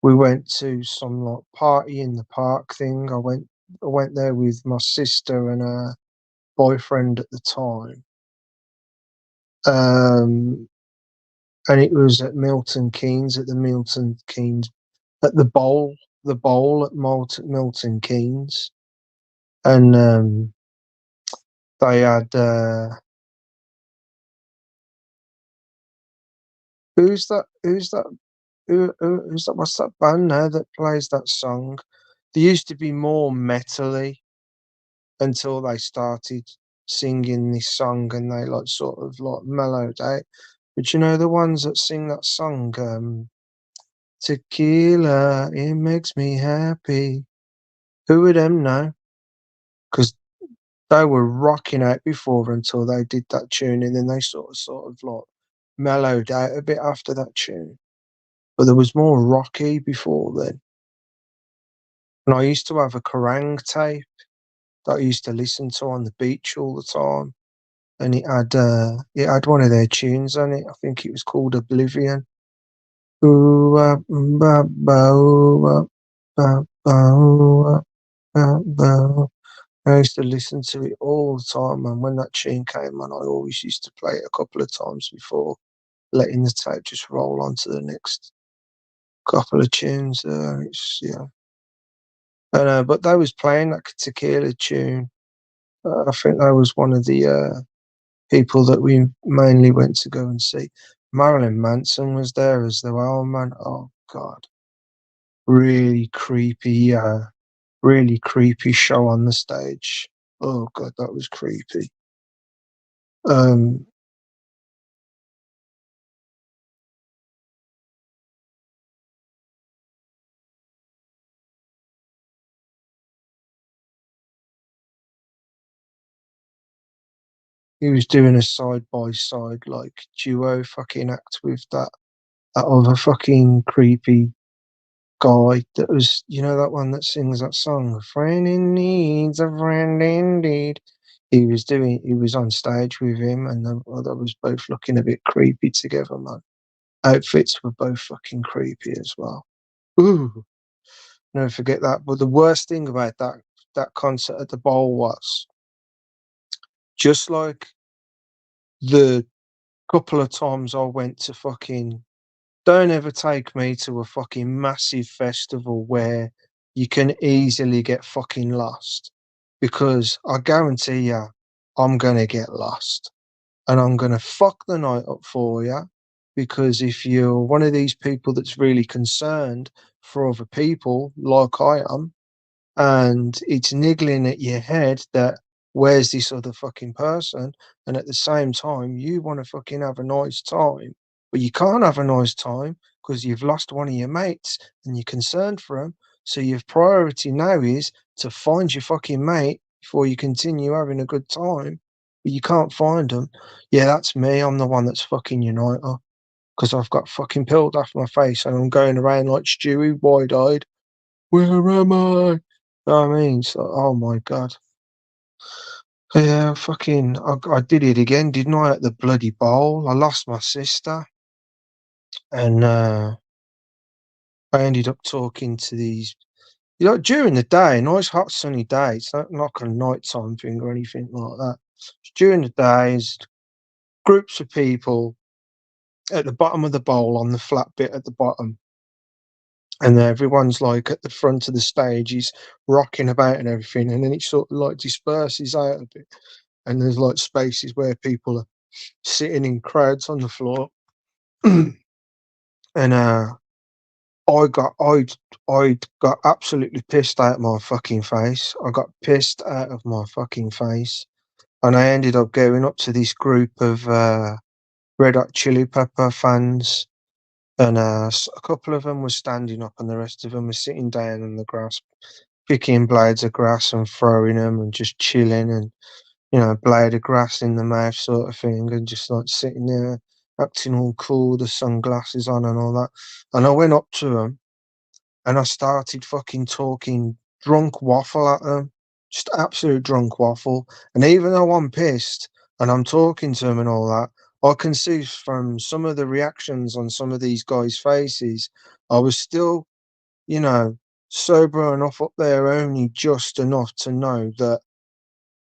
we went to some like party in the park thing. I went there with my sister and her boyfriend at the time. Um, and it was at Milton Keynes, at the Milton Keynes, at the bowl at Milton Keynes. And they had, who's that? Who's that? What's that band now that plays that song? They used to be more metally until they started singing this song, and they like sort of like mellowed out. But you know the ones that sing that song, Tequila, it makes me happy. Who are them now? Because they were rocking out before until they did that tune, and then they sort of like mellowed out a bit after that tune. But there was more rocky before then. And I used to have a Kerrang tape that I used to listen to on the beach all the time, and it had one of their tunes on it. I think it was called Oblivion. Ooh, ba, ba, ooh, ba, ba, ooh, ba, ba. I used to listen to it all the time, and when that tune came on, I always used to play it a couple of times before letting the tape just roll on to the next couple of tunes. Yeah, and but they was playing that Tequila tune. I think that was one of the people that we mainly went to go and see. Marilyn Manson was there as well, man. Oh God, really creepy, really creepy show on the stage. Oh God, that was creepy. Um, he was doing a side by side like duo fucking act with that other fucking creepy guy that was, that one that sings that song, "A friend in needs a friend indeed." He was on stage with him, and they was both looking a bit creepy together, man. Outfits were both fucking creepy as well. Ooh, never forget that. But the worst thing about that concert at the bowl was just like the couple of times I went to fucking. Don't ever take me to a fucking massive festival where you can easily get fucking lost, because I guarantee you, I'm gonna get lost, and I'm gonna fuck the night up for you because if you're one of these people that's really concerned for other people, like I am, and it's niggling at your head that where's this other fucking person, and at the same time you want to fucking have a nice time, but you can't have a nice time because you've lost one of your mates and you're concerned for him. So your priority now is to find your fucking mate before you continue having a good time, but you can't find them. Yeah, that's me. I'm the one that's fucking uniter because I've got fucking peeled off my face and I'm going around like Stewie, wide-eyed. Where am I? Know what I mean? So, oh my god. Yeah, fucking, I did it again, didn't I? At the bloody bowl, I lost my sister, and I ended up talking to these. You know, during the day, nice hot sunny day. It's not like a nighttime thing or anything like that. It's during the days, groups of people at the bottom of the bowl on the flat bit at the bottom, and everyone's like at the front of the stage, he's rocking about and everything, and then it sort of like disperses out a bit, and there's like spaces where people are sitting in crowds on the floor, and I got absolutely pissed out of my fucking face. I got pissed out of my fucking face, and I ended up going up to this group of Red Hot Chili Pepper fans, and a couple of them were standing up, and the rest of them were sitting down on the grass, picking blades of grass and throwing them, and just chilling, and blade of grass in the mouth sort of thing, and just like sitting there acting all cool, the sunglasses on and all that. And I went up to them and I started fucking talking drunk waffle at them, just absolute drunk waffle. And even though I'm pissed and I'm talking to them and all that, I can see from some of the reactions on some of these guys' faces, I was still, you know, sober enough up there, only just enough to know that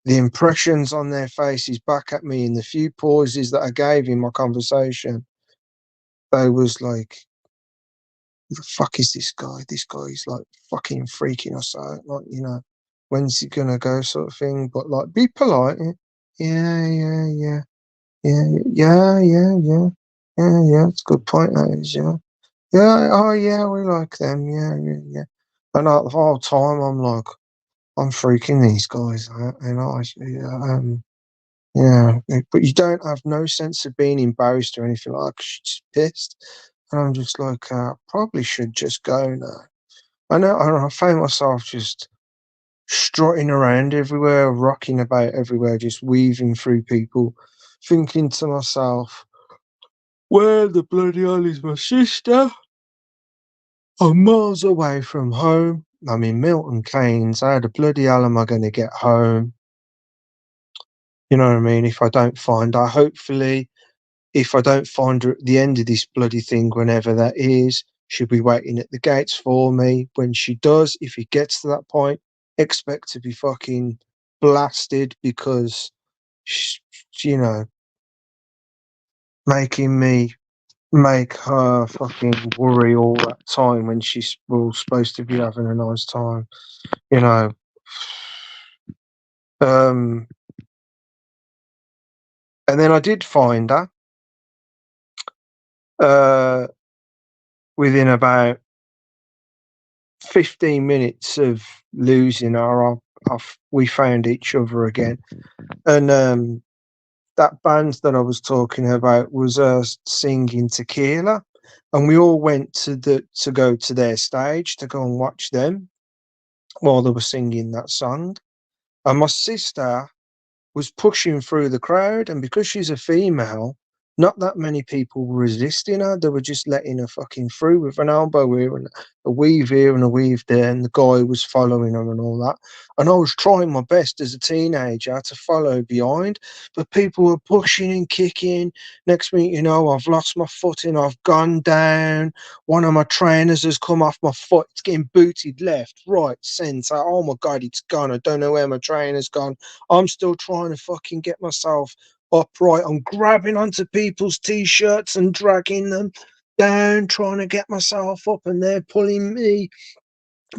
the impressions on their faces back at me in the few pauses that I gave in my conversation, they was like, "Who the fuck is this guy? This guy's like fucking freaking us out. Like, when's he gonna go, sort of thing." But like, be polite. Yeah, yeah, yeah, yeah, yeah, yeah, yeah, yeah, yeah. It's a good point. That is, yeah, yeah. Oh, yeah, we like them. Yeah, yeah, yeah. And like, the whole time, I'm like, I'm freaking these guys out, yeah. Yeah, but you don't have no sense of being embarrassed or anything like that 'cause you're just pissed. And I'm just like, probably should just go now. I found myself just strutting around everywhere, rocking about everywhere, just weaving through people, thinking to myself, where the bloody hell is my sister? I'm miles away from home. I'm in Milton Keynes. How the bloody hell am I going to get home? You know what I mean? If I don't find her, hopefully, if I don't find her at the end of this bloody thing, whenever that is, she'll be waiting at the gates for me. When she does, if it gets to that point, expect to be fucking blasted because, sh you know, making me make her fucking worry all that time when she's well, supposed to be having a nice time, you know. Um, and then I did find her uh, within about 15 minutes of losing her. We found each other again. And that band that I was talking about was singing Tequila. And we all went to go to their stage to go and watch them while they were singing that song. And my sister was pushing through the crowd, and because she's a female, not that many people were resisting her. They were just letting her fucking through with an elbow here and a weave here and a weave there, and the guy was following her and all that. And I was trying my best as a teenager to follow behind, but people were pushing and kicking. Next minute, I've lost my footing, I've gone down. One of my trainers has come off my foot. It's getting booted left, right, centre. Oh my God, it's gone. I don't know where my trainer's gone. I'm still trying to fucking get myself upright. I'm grabbing onto people's t-shirts and dragging them down, trying to get myself up, and they're pulling me.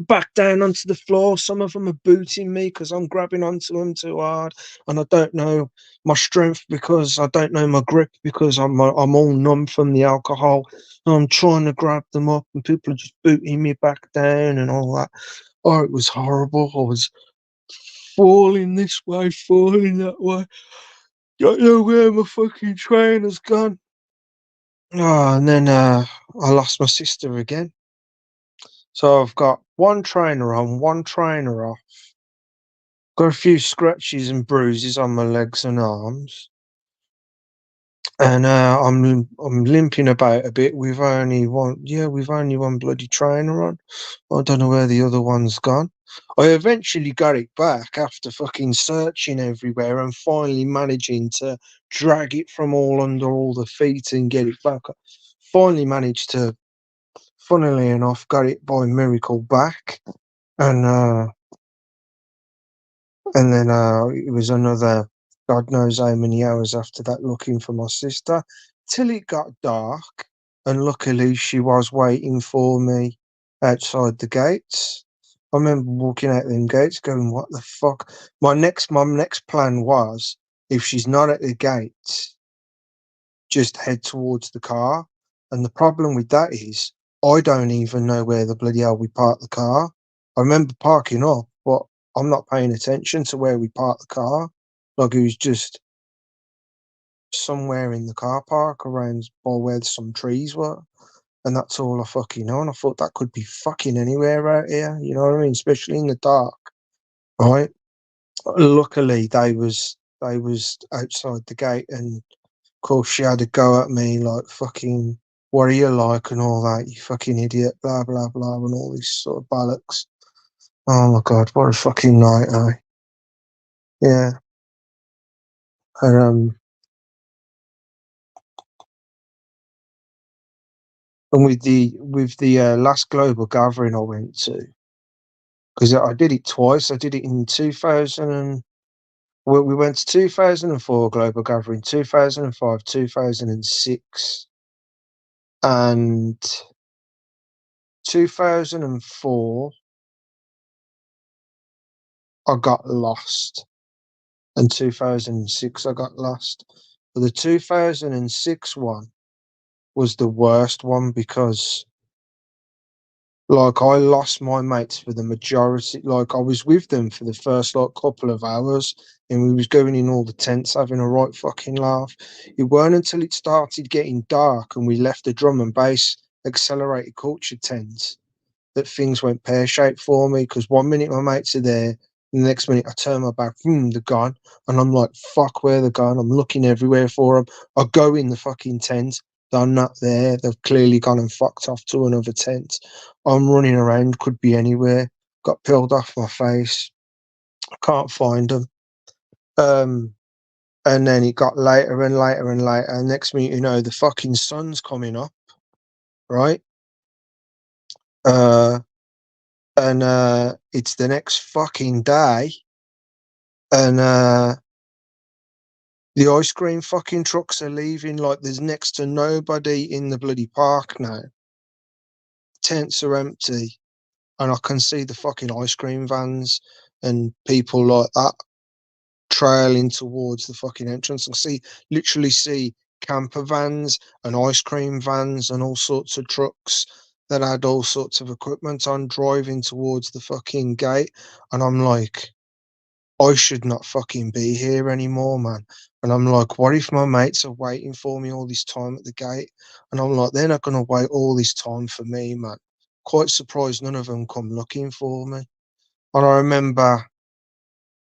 back down onto the floor. Some of them are booting me because I'm grabbing onto them too hard, and I don't know my strength because I don't know my grip because I'm all numb from the alcohol. And I'm trying to grab them up, and people are just booting me back down and all that. Oh, it was horrible. I was falling this way, falling that way. Don't know where my fucking trainer's gone. Oh, and then I lost my sister again. So I've got one trainer on, one trainer off. Got a few scratches and bruises on my legs and arms, and I'm limping about a bit. We've only one bloody trainer on. I don't know where the other one's gone. I eventually got it back after fucking searching everywhere and finally managing to drag it from all under all the feet and get it back. Finally managed to, funnily enough, got it by miracle back, and then it was another God knows how many hours after that looking for my sister till it got dark. And luckily, she was waiting for me outside the gates. I remember walking out them gates going, "What the fuck?" My next plan was if she's not at the gates, just head towards the car. And the problem with that is, I don't even know where the bloody hell we parked the car. I remember parking up, but I'm not paying attention to where we parked the car. Like it was just somewhere in the car park around by where some trees were. And that's all I fucking know. And I thought that could be fucking anywhere out here. You know what I mean? Especially in the dark, right? Luckily, they was outside the gate, and course, she had to go at me like fucking, what are you like and all that, you fucking idiot, blah, blah, blah, and all these sort of bollocks. Oh my God, what a fucking night, eh? Yeah. And, and with the last global gathering I went to, because I did it twice. I did it in 2000 and we went to 2004 global gathering, 2005, 2006, and 2004 I got lost. And 2006 I got lost. But the 2006 one was the worst one because like I lost my mates for the majority. Like I was with them for the first like couple of hours, and we was going in all the tents having a right fucking laugh. It weren't until it started getting dark and we left the drum and bass accelerated culture tent that things went pear shaped for me, because one minute my mates are there, and the next minute I turn my back, they're gone. And I'm like, fuck, where they're gone? I'm looking everywhere for them. I go in the fucking tent, they're not there. They've clearly gone and fucked off to another tent. I'm running around, could be anywhere. Got peeled off my face. I can't find them. Um, and then it got later and later and later. And next minute, you know, the fucking sun's coming up, right? Uh, and it's the next fucking day, and the ice cream fucking trucks are leaving. Like there's next to nobody in the bloody park now. Tents are empty, and I can see the fucking ice cream vans and people like that trailing towards the fucking entrance. I literally see camper vans and ice cream vans and all sorts of trucks that had all sorts of equipment on driving towards the fucking gate, and I'm like, I should not fucking be here anymore, man. And I'm like, what if my mates are waiting for me all this time at the gate? And I'm like, they're not going to wait all this time for me, man. Quite surprised none of them come looking for me. And I remember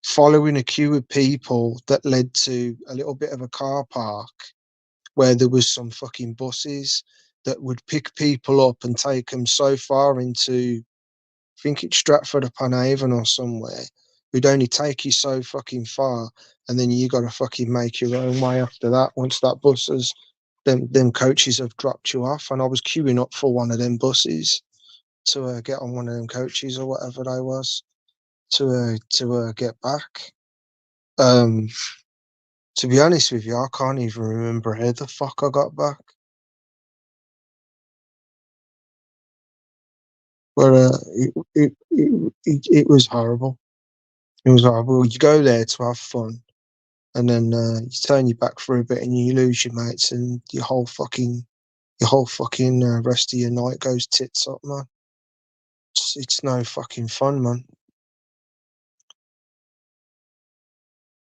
following a queue of people that led to a little bit of a car park where there was some fucking buses that would pick people up and take them so far into, I think it's Stratford upon Avon or somewhere, who'd only take you so fucking far, and then you got to fucking make your own way after that. Once that bus has, them coaches have dropped you off, and I was queuing up for one of them buses to get on one of them coaches or whatever they was to get back. Um, to be honest with you, I can't even remember how the fuck I got back. But it was horrible. It was horrible. You go there to have fun, and then you turn your back for a bit, and you lose your mates, and your whole fucking rest of your night goes tits up, man. It's no fucking fun, man.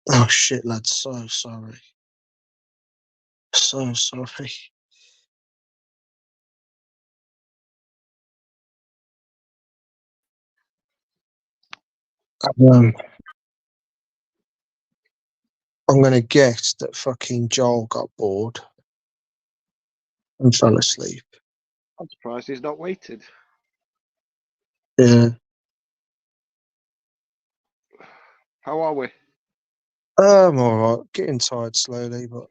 Oh shit, lad. So sorry. So sorry. I'm gonna guess that fucking Joel got bored and fell asleep. I'm surprised he's not waited. Yeah. How are we? I'm alright. Getting tired slowly, but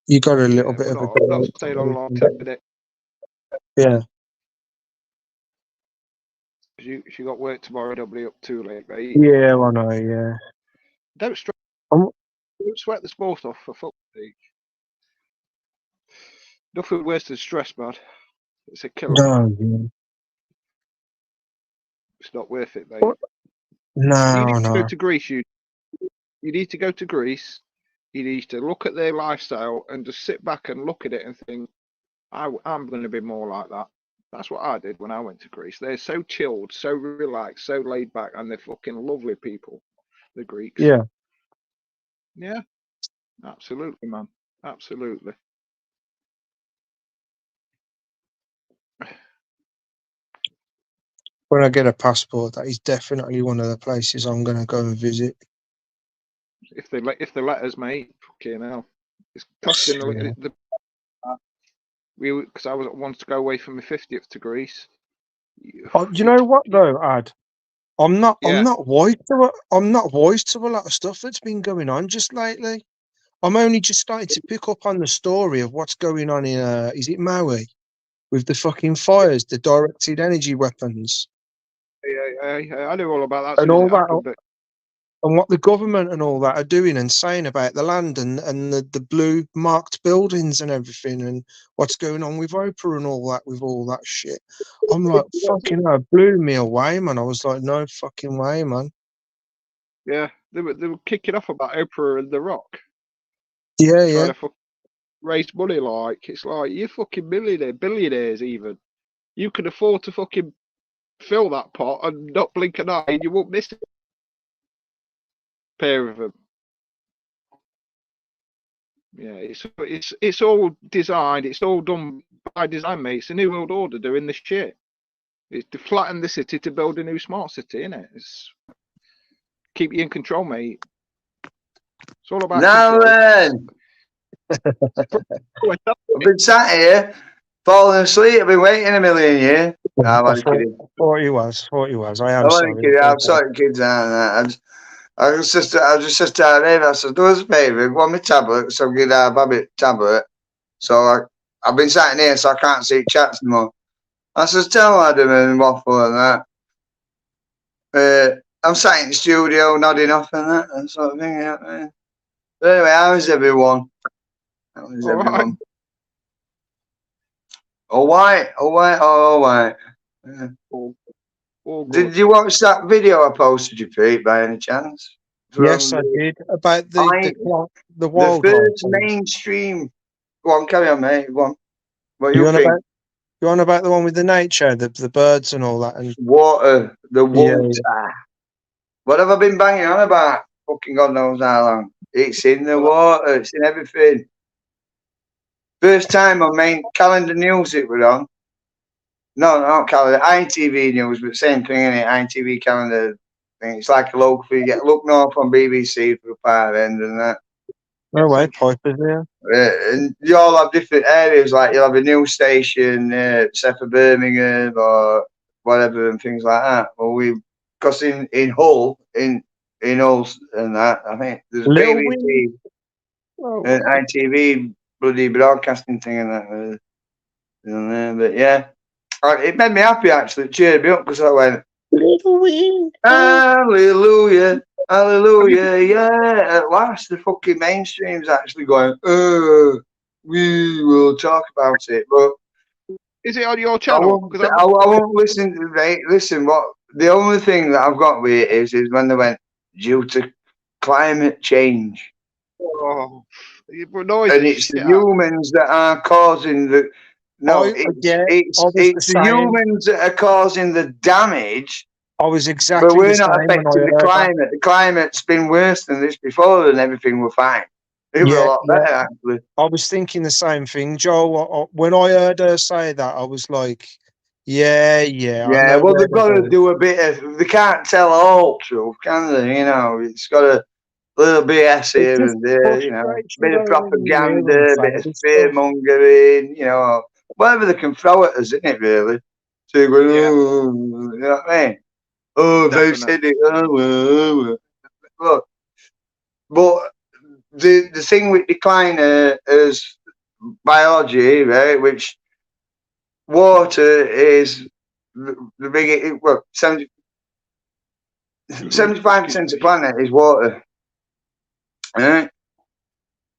you got a little bit of a day. Not staying on long today. Yeah. She got work tomorrow. Don't be up too late, mate. Yeah, I know. Yeah. Don't sweat the sport off for fuck's sake. Nothing worse than stress, man. It's a killer. No, yeah. It's not worth it, mate. No, you need no. to go to Greece. You need to go to Greece. You need to look at their lifestyle and just sit back and look at it and think, I'm going to be more like that. That's what I did when I went to Greece. They're so chilled, so relaxed, so laid back, and they're fucking lovely people, the Greeks. Yeah. Yeah. Absolutely, man. Absolutely. When I get a passport, that is definitely one of the places I'm going to go and visit. If they let us, mate, fucking hell, it's costing because I wanted to go away for my 50th to Greece. Oh, do you know what though, Ad? I'm not wise to a lot of stuff that's been going on just lately. I'm only just starting to pick up on the story of what's going on in is it Maui with the fucking fires, the directed energy weapons. Yeah, I knew all about that and all that, happened, and what the government and all that are doing and saying about the land and the blue marked buildings and everything, and what's going on with Oprah and all that, with all that shit. I'm like, fucking hell, it blew me away, man. I was like, no fucking way, man. Yeah, they were kicking off about Oprah and The Rock. Yeah, yeah. Trying to raise money, like, it's like, you're fucking billionaires even. You can afford to fucking fill that pot and not blink an eye, and you won't miss it. Pair of them. Yeah, it's all designed. It's all done by design, mate. It's a new world order doing this shit. It's to flatten the city to build a new smart city, innit? It's keep you in control, mate. It's all about now control. Then, I've been sat here, falling asleep. I've been waiting a million years. I thought he was. I am sorry. I'm sorry, kids. I was just out there. I said, do us a favour, go on my tablet, so get our baby tablet. So I've been sat in here, so I can't see chats anymore. I said, tell Adam and waffle and that. I'm sat in the studio, nodding off and sort of thing. Yeah. But anyway, how is everyone? Right. All right. Yeah. All Did you watch that video I posted you, Pete, by any chance? Yes, I did. About the wildlife. The first mainstream. Go on, carry on, mate. Go on. What you think? You on about the one with the nature, the birds and all that, and water, the water. Yeah. What have I been banging on about? Fucking God knows how long. It's in the water. It's in everything. First time on main calendar news it was on. No, not calendar. ITV news, but same thing, innit? ITV calendar thing. It's like a local thing. You get Look North on BBC for the far end and that. No way, Piper's there. And you all have different areas, like you'll have a news station, say for Birmingham or whatever, and things like that. Well, because in Hull, in Hull and that, I think there's BBC and ITV bloody broadcasting thing and that. But yeah, it made me happy actually. It cheered me up because I went, Little Wind, hallelujah. Hallelujah, yeah, at last the fucking mainstream's actually going, we will talk about it. But Is it on your I channel? won't, Because I won't listen to it. Listen, what the only thing that I've got with it is when they went due to climate change. oh, it annoys And the it's the shit out. humans that are causing the. No, I was the it's the same. humans that are causing the damage, I was but exactly we're the not same when I affecting the heard that. climate. The climate's been worse than this before, and everything were fine. It was a Yeah, lot yeah. better, actually. I was thinking the same thing, Joe. When I heard her say that, I was like, "Yeah, I Yeah, know well, where they've they're got to going." do a bit of. They can't tell all truth, can they? You know, it's got a little BS It here just and there. You know, frustrates you bit of though when you hear them propaganda, say bit of this fear stuff. mongering. You know, whatever they can throw at us, isn't it? Really, to go, Yeah. oh, you know what I mean? Oh, they Definitely. said it. Look, but the thing with decline is biology, right? Which water is the biggest. Well, 75% of the planet is water, right?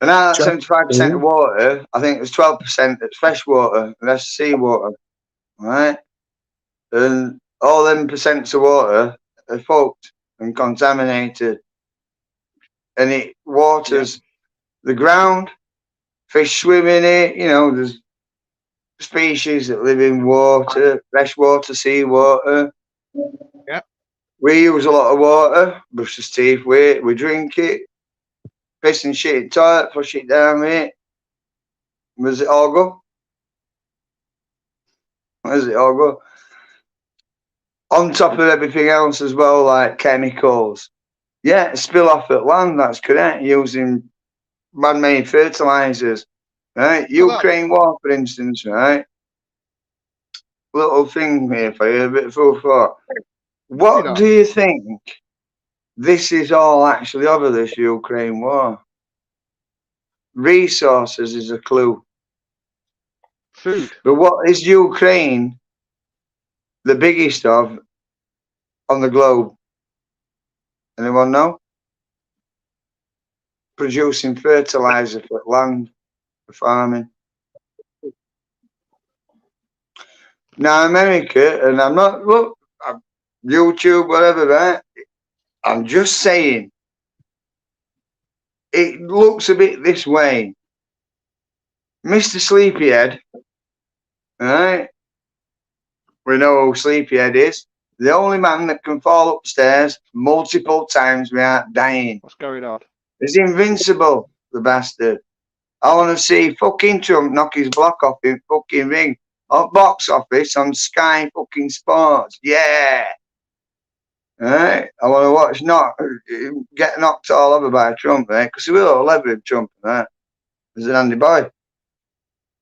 And out of that 75% of water, I think there's 12% that's fresh water, and that's seawater, right? And all them percents of water are fucked and contaminated, and it waters the ground. Fish swim in it. You know, there's species that live in water, freshwater, seawater. Yeah. We use a lot of water, brush the teeth with it, we drink it, piss and shit in toilet, flush it down with it. Where's it all go? Where's it all go? On top of everything else as well, like chemicals. Yeah, spill off at land, that's correct, using man-made fertilizers, right? Well, that, Ukraine war, for instance, right? Little thing here for you, a bit of food for thought. What know, do you think this is all actually over, this Ukraine war? Resources is a clue. food. But what is Ukraine the biggest of on the globe? Anyone know? Producing fertilizer for land, for farming. Now, America, and I'm not, look, YouTube, whatever, right? I'm just saying, it looks a bit this way. Mr. Sleepyhead, right? We know who Sleepyhead is. The only man that can fall upstairs multiple times without dying. What's going on? He's invincible, the bastard. I want to see fucking Trump knock his block off in fucking ring. Or box office on Sky fucking Sports. Yeah. Right? I want to watch get knocked all over by Trump, right? Because he will all leverage Trump, right? He's an Andy boy.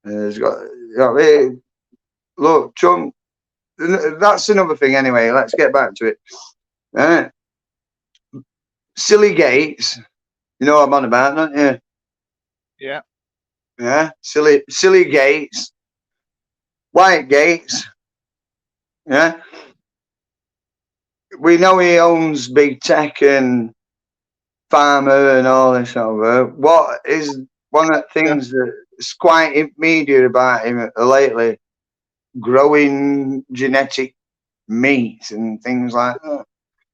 He's got, you know, look, Trump, that's another thing anyway. Let's get back to it. Right? Silly Gates, you know what I'm on about, don't you? Yeah. Yeah, silly Gates, White Gates. Yeah, we know he owns big tech and farmer and all this over. What is one of the things that's quite in media about him lately? Growing genetic meat and things like that.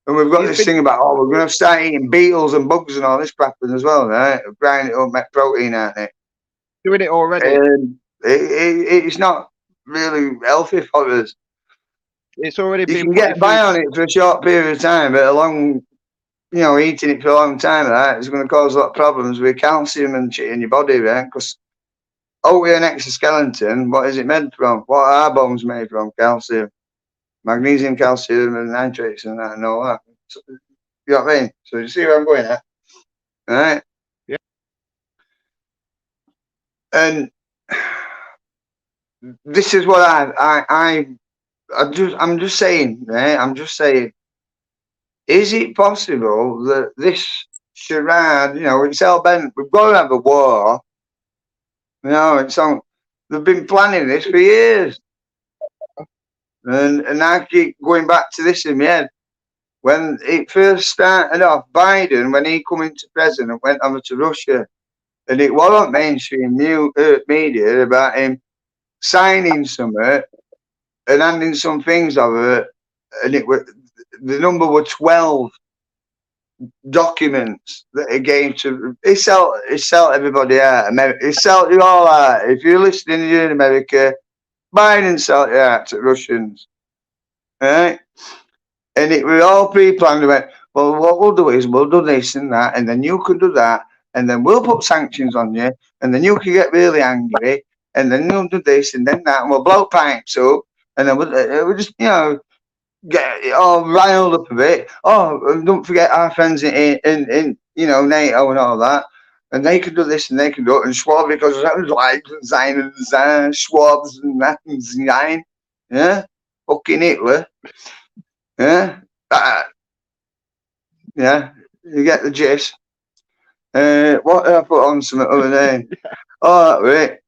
And we've got this thing about, we're going to start eating beetles and bugs and all this crap as well, right? Grind it up, make protein out of it. Doing it already. And it's not really healthy for us. It's already You been can get by on it for a short period of time, but eating it for a long time, right, it's going to cause a lot of problems with calcium and shit in your body, right? Because over an exoskeleton, what is it made from? What are our bones made from? Calcium, magnesium, calcium, and nitrates and that and all that. So, you know what I mean? So you see where I'm going at, right? Yeah. And this is what I'm just saying, right? I'm just saying, is it possible that this charade, it's hell bent, we've got to have a war. They've been planning this for years. And I keep going back to this in my head. When it first started off, Biden, when he come into president, went over to Russia, and it wasn't mainstream media about him signing something and handing some things over, and the number were 12 documents that he gave to. He sell everybody out. He sell you all out. If you're listening here in America, Biden sell you out to Russians, right? And it was all pre-planned. Went, well, what we'll do is we'll do this and that, and then you can do that, and then we'll put sanctions on you, and then you can get really angry, and then you'll do this and then that, and we'll blow pipes up, and then we'll just, you know, get all riled up a bit. Oh, and don't forget our friends in you know, NATO and all that. And they can do this and they can do it. And Schwab, because that was like Schwab's and that and Zine. Yeah? Fucking Hitler. Yeah? Yeah? You get the gist. What did I put on some other day? Oh, right.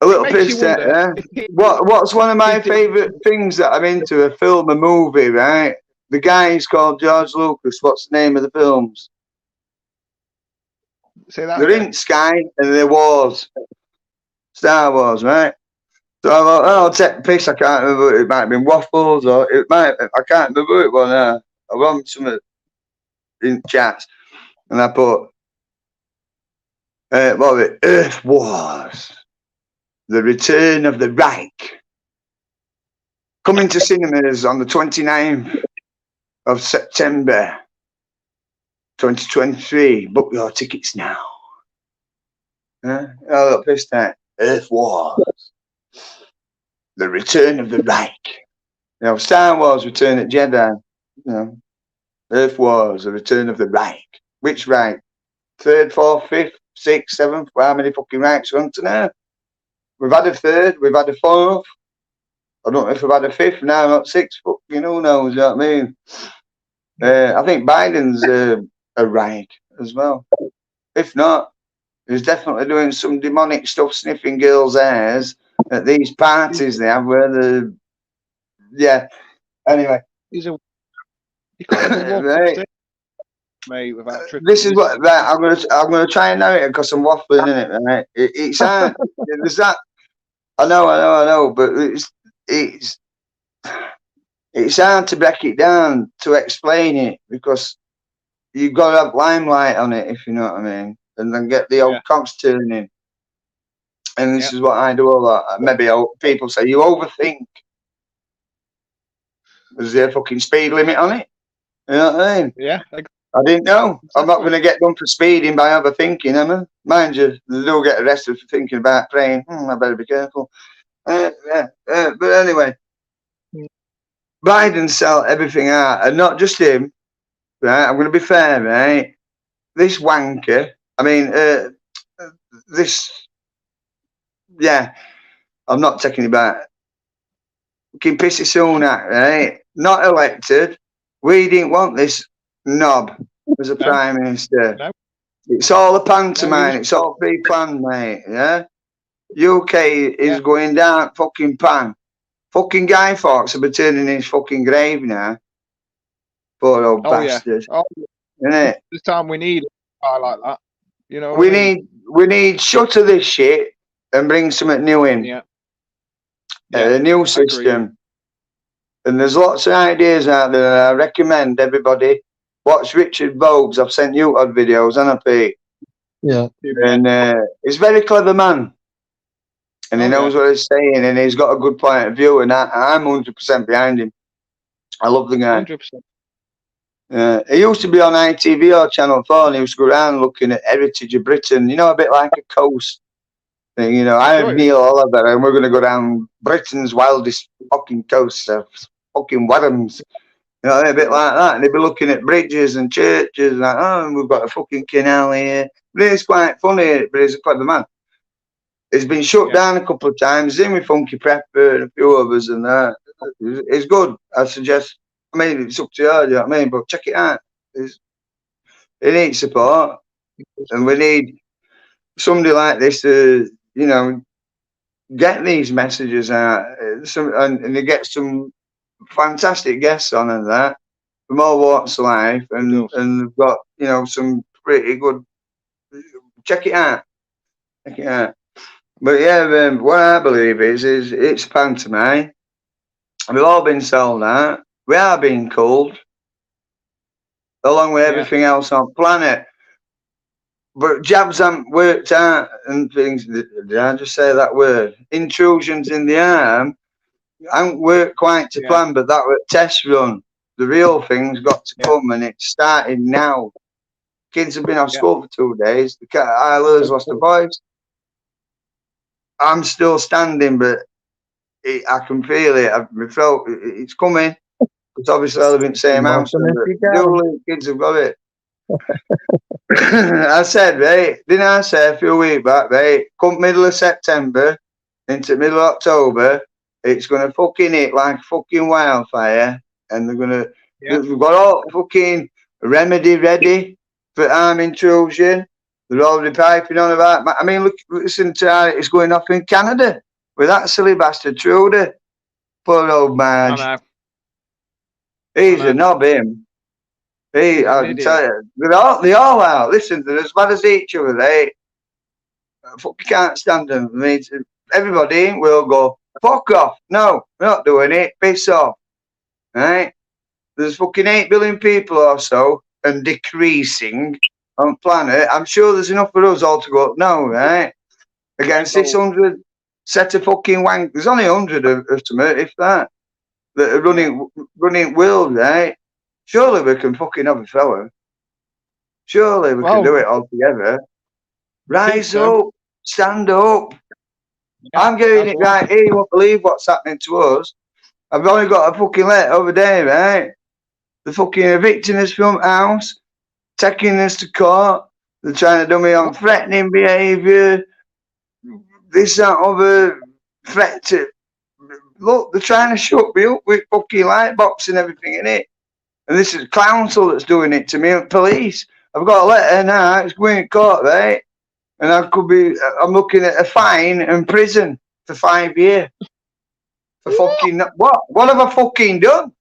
A little piss set, yeah? What's one of my favourite things that I'm into? A film, a movie, right? The guy's called George Lucas. What's the name of the films? Say that They're again. in Sky and they're Wars. Star Wars, right? So I thought, oh, I'll take the piss. I can't remember. It might have been Waffles or it might, I can't remember it. Well, no. I want some in chats. And I put, what was it? Earth Wars. The Return of the Reich. Coming to cinemas on the 29th of September 2023. Book your tickets now. Oh, look, this time. Earth Wars. The Return of the Reich. You know, Star Wars, Return of Jedi. You know, Earth Wars, The Return of the Reich. Which Reich? 3rd, 4th, 5th, 6th, 7th? Well, how many fucking Reichs are on to now? We've had a 3rd, we've had a 4th. I don't know if we've had a 5th now, not 6th. Fucking who knows, you know what I mean? I think Biden's a Reich as well. If not, he's definitely doing some demonic stuff, sniffing girls' hairs at these parties they have where the, yeah. Anyway. He's a right. Mate, without this is what, right, I'm gonna try and narrate it because I'm waffling in it, right? It's hard. There's that. I know, but it's hard to break it down to explain it because you've got to have limelight on it, if you know what I mean, and then get the old cogs turning. And this is what I do a lot. Maybe people say you overthink. Is there a fucking speed limit on it? You know what I mean? Yeah. I didn't know. Exactly. I'm not going to get done for speeding by overthinking, am I? Mind you, they do get arrested for thinking about praying. I better be careful. But anyway, Biden sell everything out, and not just him. Right? I'm going to be fair, right? This wanker. I mean, this. Yeah, I'm not taking it back. Fucking pissy Sunak, right? Not elected. We didn't want this knob as a prime minister. No. It's all a pantomime. It's all pre-planned, mate. Yeah. UK is going down fucking pan. Fucking Guy Fawkes will be turning in his fucking grave now. Poor old bastard. Yeah. Isn't it? This time we need a guy like that. You know. We need shut of this shit and bring something new in. Yeah. A new system. And there's lots of ideas out there. I recommend everybody watch Richard Vogue's. I've sent you odd videos, haven't I, Pete? Yeah. And he's a very clever man. And he knows what he's saying, and he's got a good point of view, and I'm 100% behind him. I love the guy. 100%. He used to be on ITV or Channel 4, and he used to go around looking at heritage of Britain, you know, a bit like a coast thing, you know. I have Neil Oliver, and we're going to go down Britain's wildest fucking coast of fucking Wadhams, you know, a bit like that. And they'd be looking at bridges and churches, and like, oh, we've got a fucking canal here. But it's quite funny, but he's a clever man. It's been shut down a couple of times, in with Funky Pepper and a few others, and that. It's good. I suggest. I mean, it's up to you, you know what I mean? But check it out. It needs support, and we need somebody like this to, you know, get these messages out. And they get some fantastic guests on and that from all walks of life, and they've got, you know, some pretty good. Check it out. Check it out. But yeah, what I believe is it's pantomime. We've all been sold out. We are being cooled, along with everything else on planet. But jabs haven't worked out and things. Did I just say that word? Intrusions in the arm haven't worked quite to plan, but that was a test run. The real thing's got to come, and it's starting now. Kids have been off school for 2 days. The cat Isla's lost a voice. I'm still standing, but I can feel it. I've felt it's coming. It's obviously I live in the same house. The kids have got it. I said, right, didn't I say a few weeks back, right, come middle of September into middle of October, it's going to fucking hit like fucking wildfire, and they're going to, we've got all fucking remedy ready for arm intrusion. They're already piping on about, I mean, look, listen to how it's going off in Canada with that silly bastard Trudeau. Poor old Marge. He's a knob, him. I can tell you, they all are. Listen, they're as bad as each other. They fucking can't stand them. I mean, everybody will go, fuck off. No, we're not doing it. Piss off. Right? There's fucking 8 billion people or so and decreasing on planet. I'm sure there's enough for us all to go, no, right? Against 600 set of fucking wank. There's only 100 of them, if that are running world, right? Surely we can fucking have a fella. Surely we can do it all together. Rise up, stand up. I'm getting it right here. You won't believe what's happening to us. I've only got a fucking letter over there, right? They're fucking evicting us from house, taking us to court. They're trying to do me on threatening behaviour. This, that, other threat to. Look, they're trying to shut me up with fucking light box and everything in it. And this is council that's doing it to me, police. I've got a letter now, it's going to court, right? And I'm looking at a fine and prison for 5 years. For fucking, what have I fucking done?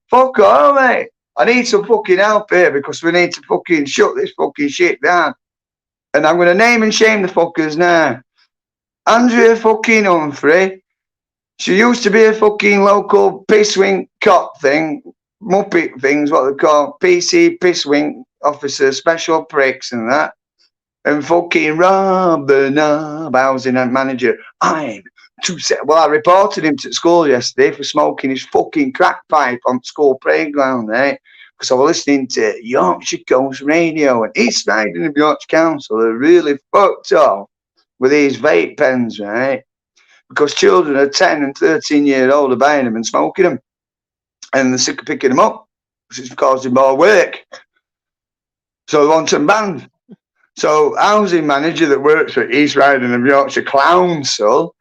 Fuck all, mate. I need some fucking help here because we need to fucking shut this fucking shit down. And I'm going to name and shame the fuckers now. Andrea fucking Humphrey. She used to be a fucking local pisswink cop thing. Muppet things, what they call PC pisswink officer, special pricks and that. And fucking Robert Knob, housing manager. I'm too set. Well, I reported him to school yesterday for smoking his fucking crack pipe on school playground, right? Because I was listening to Yorkshire Coast Radio, and East Riding of Yorkshire Council are really fucked off with these vape pens, right? Because children are 10 and 13 years old are buying them and smoking them. And they're sick of picking them up, which is causing more work. So they want them banned. So housing manager that works for East Riding of Yorkshire Council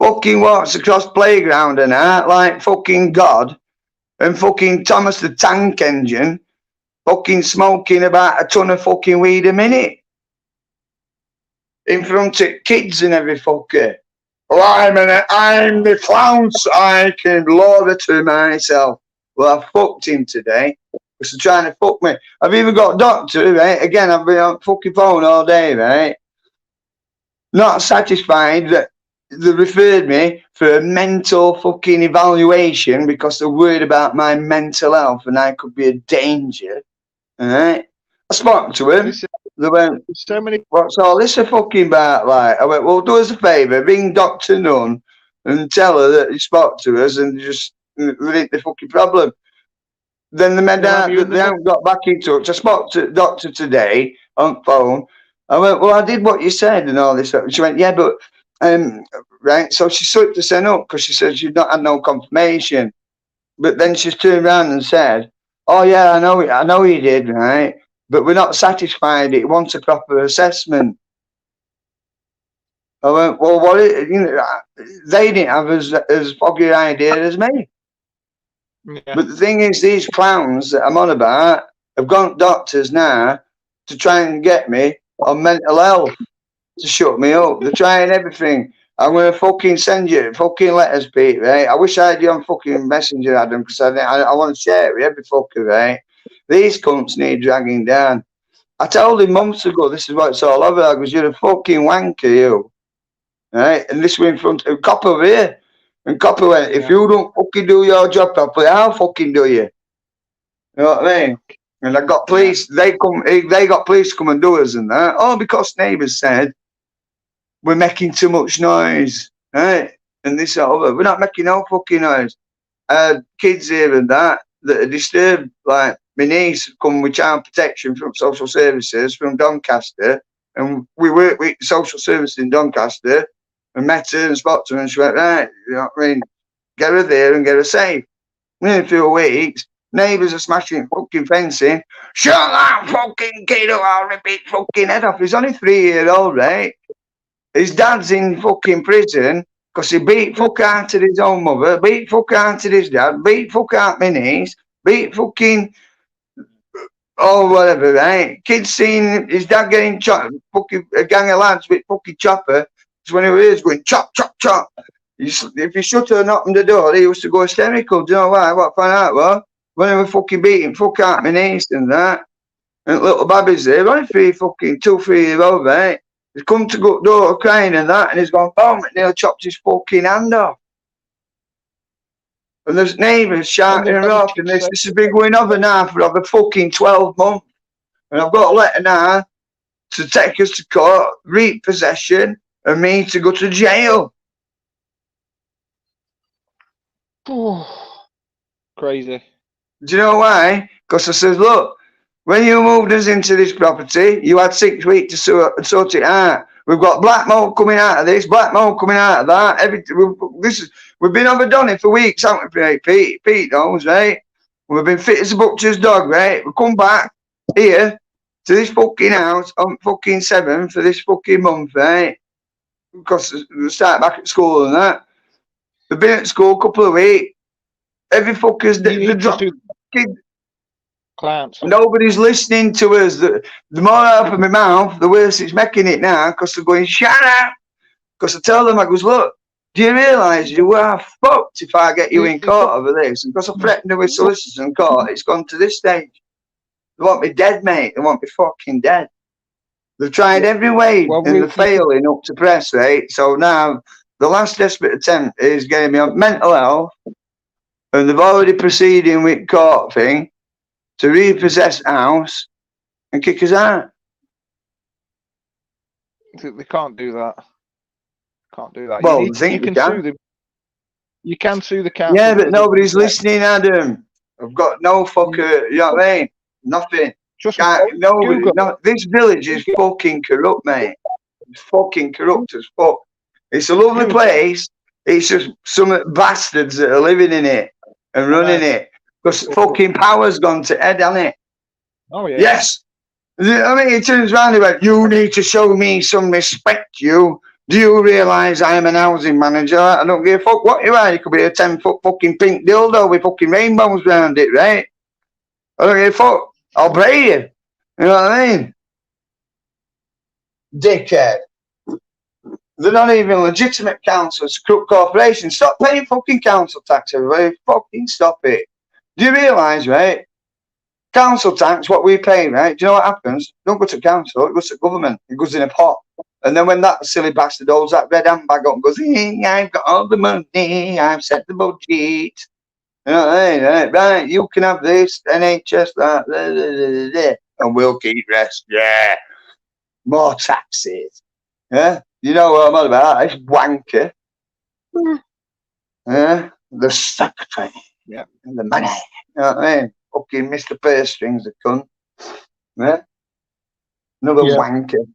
fucking walks across playground and that like fucking God, and fucking Thomas the Tank Engine fucking smoking about a ton of fucking weed a minute in front of kids and every fucker. Well, I'm the clown, so I can law it to myself. Well, I fucked him today. Because they're trying to fuck me. I've even got a doctor, right? Again, I've been on fucking phone all day, right? Not satisfied that they referred me for a mental fucking evaluation because they're worried about my mental health and I could be a danger. All right? I spoke to him. They went, what's all this a fucking about? Like, I went, well, do us a favour, ring Dr. Nunn and tell her that you spoke to us and just read the fucking problem. Then they haven't got back in touch. I spoke to the doctor today on phone. I went, well, I did what you said and all this. She went, yeah, but, right. So she slipped us up because she said she'd not had no confirmation. But then she's turned around and said, oh, yeah, I know you did, right? But we're not satisfied. It wants a proper assessment. I went, well, they didn't have as foggy an idea as me. Yeah. But the thing is, these clowns that I'm on about have gone to doctors now to try and get me on mental health to shut me up. They're trying everything. I'm going to fucking send you fucking letters, Pete, right? I wish I had you on fucking Messenger, Adam, because I want to share it with every fucker, right? These cunts need dragging down. I told him months ago, this is what it's all over. I goes, you're a fucking wanker, you. right? And this were in front of Copper over here. And Copper went, if Yeah. you don't fucking do your job properly, I'll fucking do you. You know what I mean? And I got police, they got police to come and do us and that. Oh, because neighbours said, we're making too much noise, right? And this over. We're not making no fucking noise. Kids here and that are disturbed. Like my niece come with child protection from social services from Doncaster, and we work with social services in Doncaster, and met her and spoke to her, and she went, right, you know what I mean, get her there and get her safe. Within a few weeks, neighbours are smashing fucking fencing. Shut that fucking kid up, I'll rip his fucking head off. He's only 3-year-old, right? His dad's in fucking prison because he beat fuck out of his own mother, beat fuck out of his dad, beat fuck out my niece, beat fucking whatever, right? Kids seen his dad getting chopped, fucking a gang of lads with fucking chopper. So when he was going chop, chop, chop, if you shut her and knock on the door, he used to go hysterical. Do you know why? What found out? Well, when they were fucking beating fuck out my niece and that, and little babies there, only 2-3-year-old, right? He's come to go door crying and that, and he's gone, boom, and nearly chopped his fucking hand off. And there's neighbours shouting and rocking. This has been going over now for over fucking 12 months. And I've got a letter now to take us to court, repossession, and me to go to jail. Crazy. Do you know why? Because I says, look, when you moved us into this property, you had 6 weeks to sort it out. We've got black mold coming out of this, black mold coming out of that. We've been overdone it for weeks, haven't we, Pete? Pete knows, right? We've been fit as a butcher's dog, right? We come back here to this fucking house on fucking 7 for this fucking month, right? Because we start back at school and that. We've been at school a couple of weeks. Every fucker's kid. Clowns. Nobody's listening to us. The more I open my mouth, the worse it's making it now, because they're going, shut up. Because I tell them, I goes, look, do you realise you are fucked if I get you in court over this? And because I'm threatening with solicitors in court, it's gone to this stage. They want me dead, mate. They want me fucking dead. They've tried every way and they're failing up to press, right? So now the last desperate attempt is getting me on mental health, and they've already proceeding with court thing to repossess house and kick us out. They can't do that. Can't do that. Well, you can sue them. You can sue the council. Yeah, but nobody's listening, Adam. I've got no fucker, you know what I mean? Nothing. Nobody. No, this village is fucking corrupt, mate. It's fucking corrupt as fuck. It's a lovely place. It's just some bastards that are living in it and running it. Because fucking power's gone to head, hasn't it? Oh, yeah. Yes. I mean, he turns around and went, you need to show me some respect, you. Do you realise I'm an housing manager? I don't give a fuck what you are. You could be a 10-foot fucking pink dildo with fucking rainbows around it, right? I don't give a fuck. I'll pray you. You know what I mean? Dickhead. They're not even legitimate councils, crook corporations. Stop paying fucking council tax, everybody. Fucking stop it. Do you realise, right? Council tax, what we pay, right? Do you know what happens? Don't go to council, it goes to government. It goes in a pot. And then when that silly bastard holds that red handbag up and goes, hey, I've got all the money, I've set the budget. You know what I mean? Right, you can have this, NHS, that, blah, blah, blah, blah, and we'll keep rest. Yeah. More taxes. Yeah? You know what I'm on about? It's wanker. Yeah? The secretary. Yeah. And the money. You know what I mean? Fucking Mr. Purse Strings, a cunt. Yeah? Another wanker.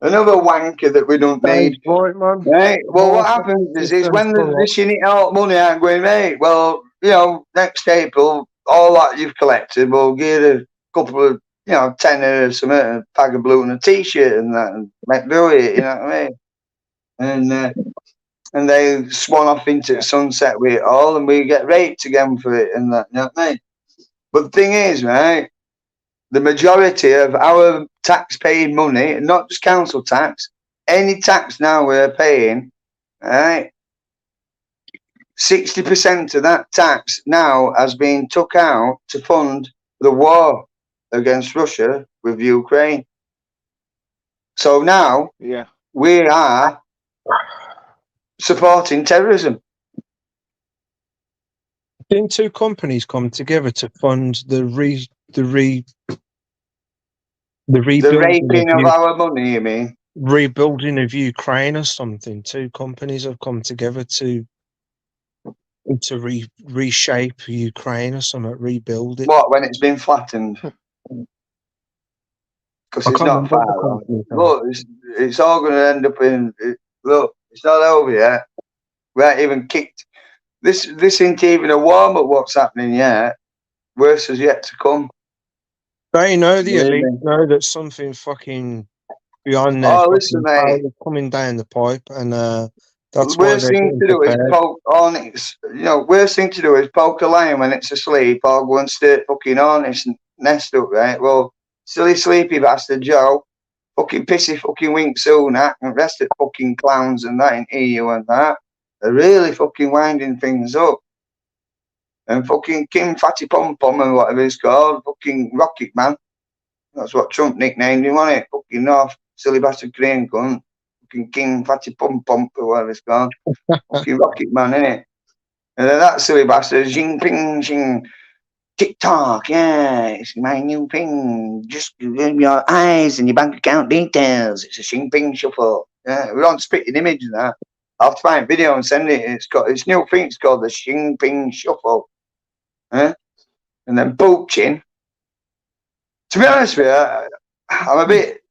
Another wanker that we don't need. Right, man. Right? Well, what happens is when they're dishing it out money out going, mate, well, you know, next April, all that you've collected, we'll get a couple of, you know, tenner or something, a bag of blue and a t-shirt and that, and make do it, you know what I mean? And they swan off into the sunset with it all, and we get raped again for it and that, you know what I mean? But the thing is, right, the majority of our tax-paying money, not just council tax, any tax now we're paying, right, 60% of that tax now has been took out to fund the war against Russia with Ukraine. So now we are supporting terrorism. Didn't two companies come together to fund the The rebuilding raping of of our money, you mean? rebuilding of Ukraine or something? Two companies have come together to reshape Ukraine or something, rebuild it. What, when it's been flattened? Because I it's can't not remember what the far off. company is. Look, it's all going to end up in. Look, it's not over yet. We haven't even kicked. This ain't even a warm up. What's happening yet? Worse is yet to come. They know, the Believe elite me. know that something fucking beyond their Oh, listen, fucking power mate. is coming down the pipe, and The that's why worst they're thing getting to do is prepared. poke on its. Worst thing to do is poke a lion when it's asleep, or go and start fucking on its nest up, right? Well, silly sleepy bastard Joe, fucking pissy fucking Wink Sunak, and the rest of fucking clowns and that in EU and that, are really fucking winding things up. And fucking Kim Fatty Pom Pom and whatever he's called, fucking Rocket Man. That's what Trump nicknamed him, wasn't it? Fucking North silly bastard Korean cunt. Fucking King Fatty Pom Pom or whatever it's called. Fucking Rocket Man, innit? And then that silly bastard, Xing Ping Xing, TikTok, yeah, it's my new thing. Just give him your eyes and your bank account details. It's a Xing Ping shuffle. Yeah, we're on spitting image of that. I'll have to find a video and send it. It's new thing. It's called the Xing Ping shuffle. And then Putin. To be honest with you, I'm a bit.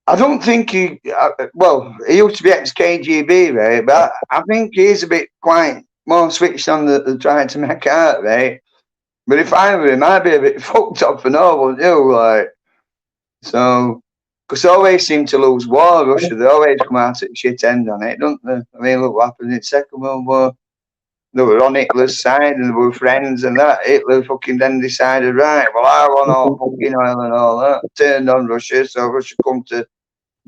I don't think he. He used to be ex-KGB, right? But I think he's a bit quite more switched on the trying to make out, right? But if I were him, I'd be a bit fucked up for no, wouldn't you? Like, so, because they always seem to lose war, Russia. They always come out at shit end on it, don't they? I mean, look what happened in the Second World War. They were on Hitler's side and they were friends and that. Hitler fucking then decided, right, well, I want all fucking oil and all that. Turned on Russia, so Russia come to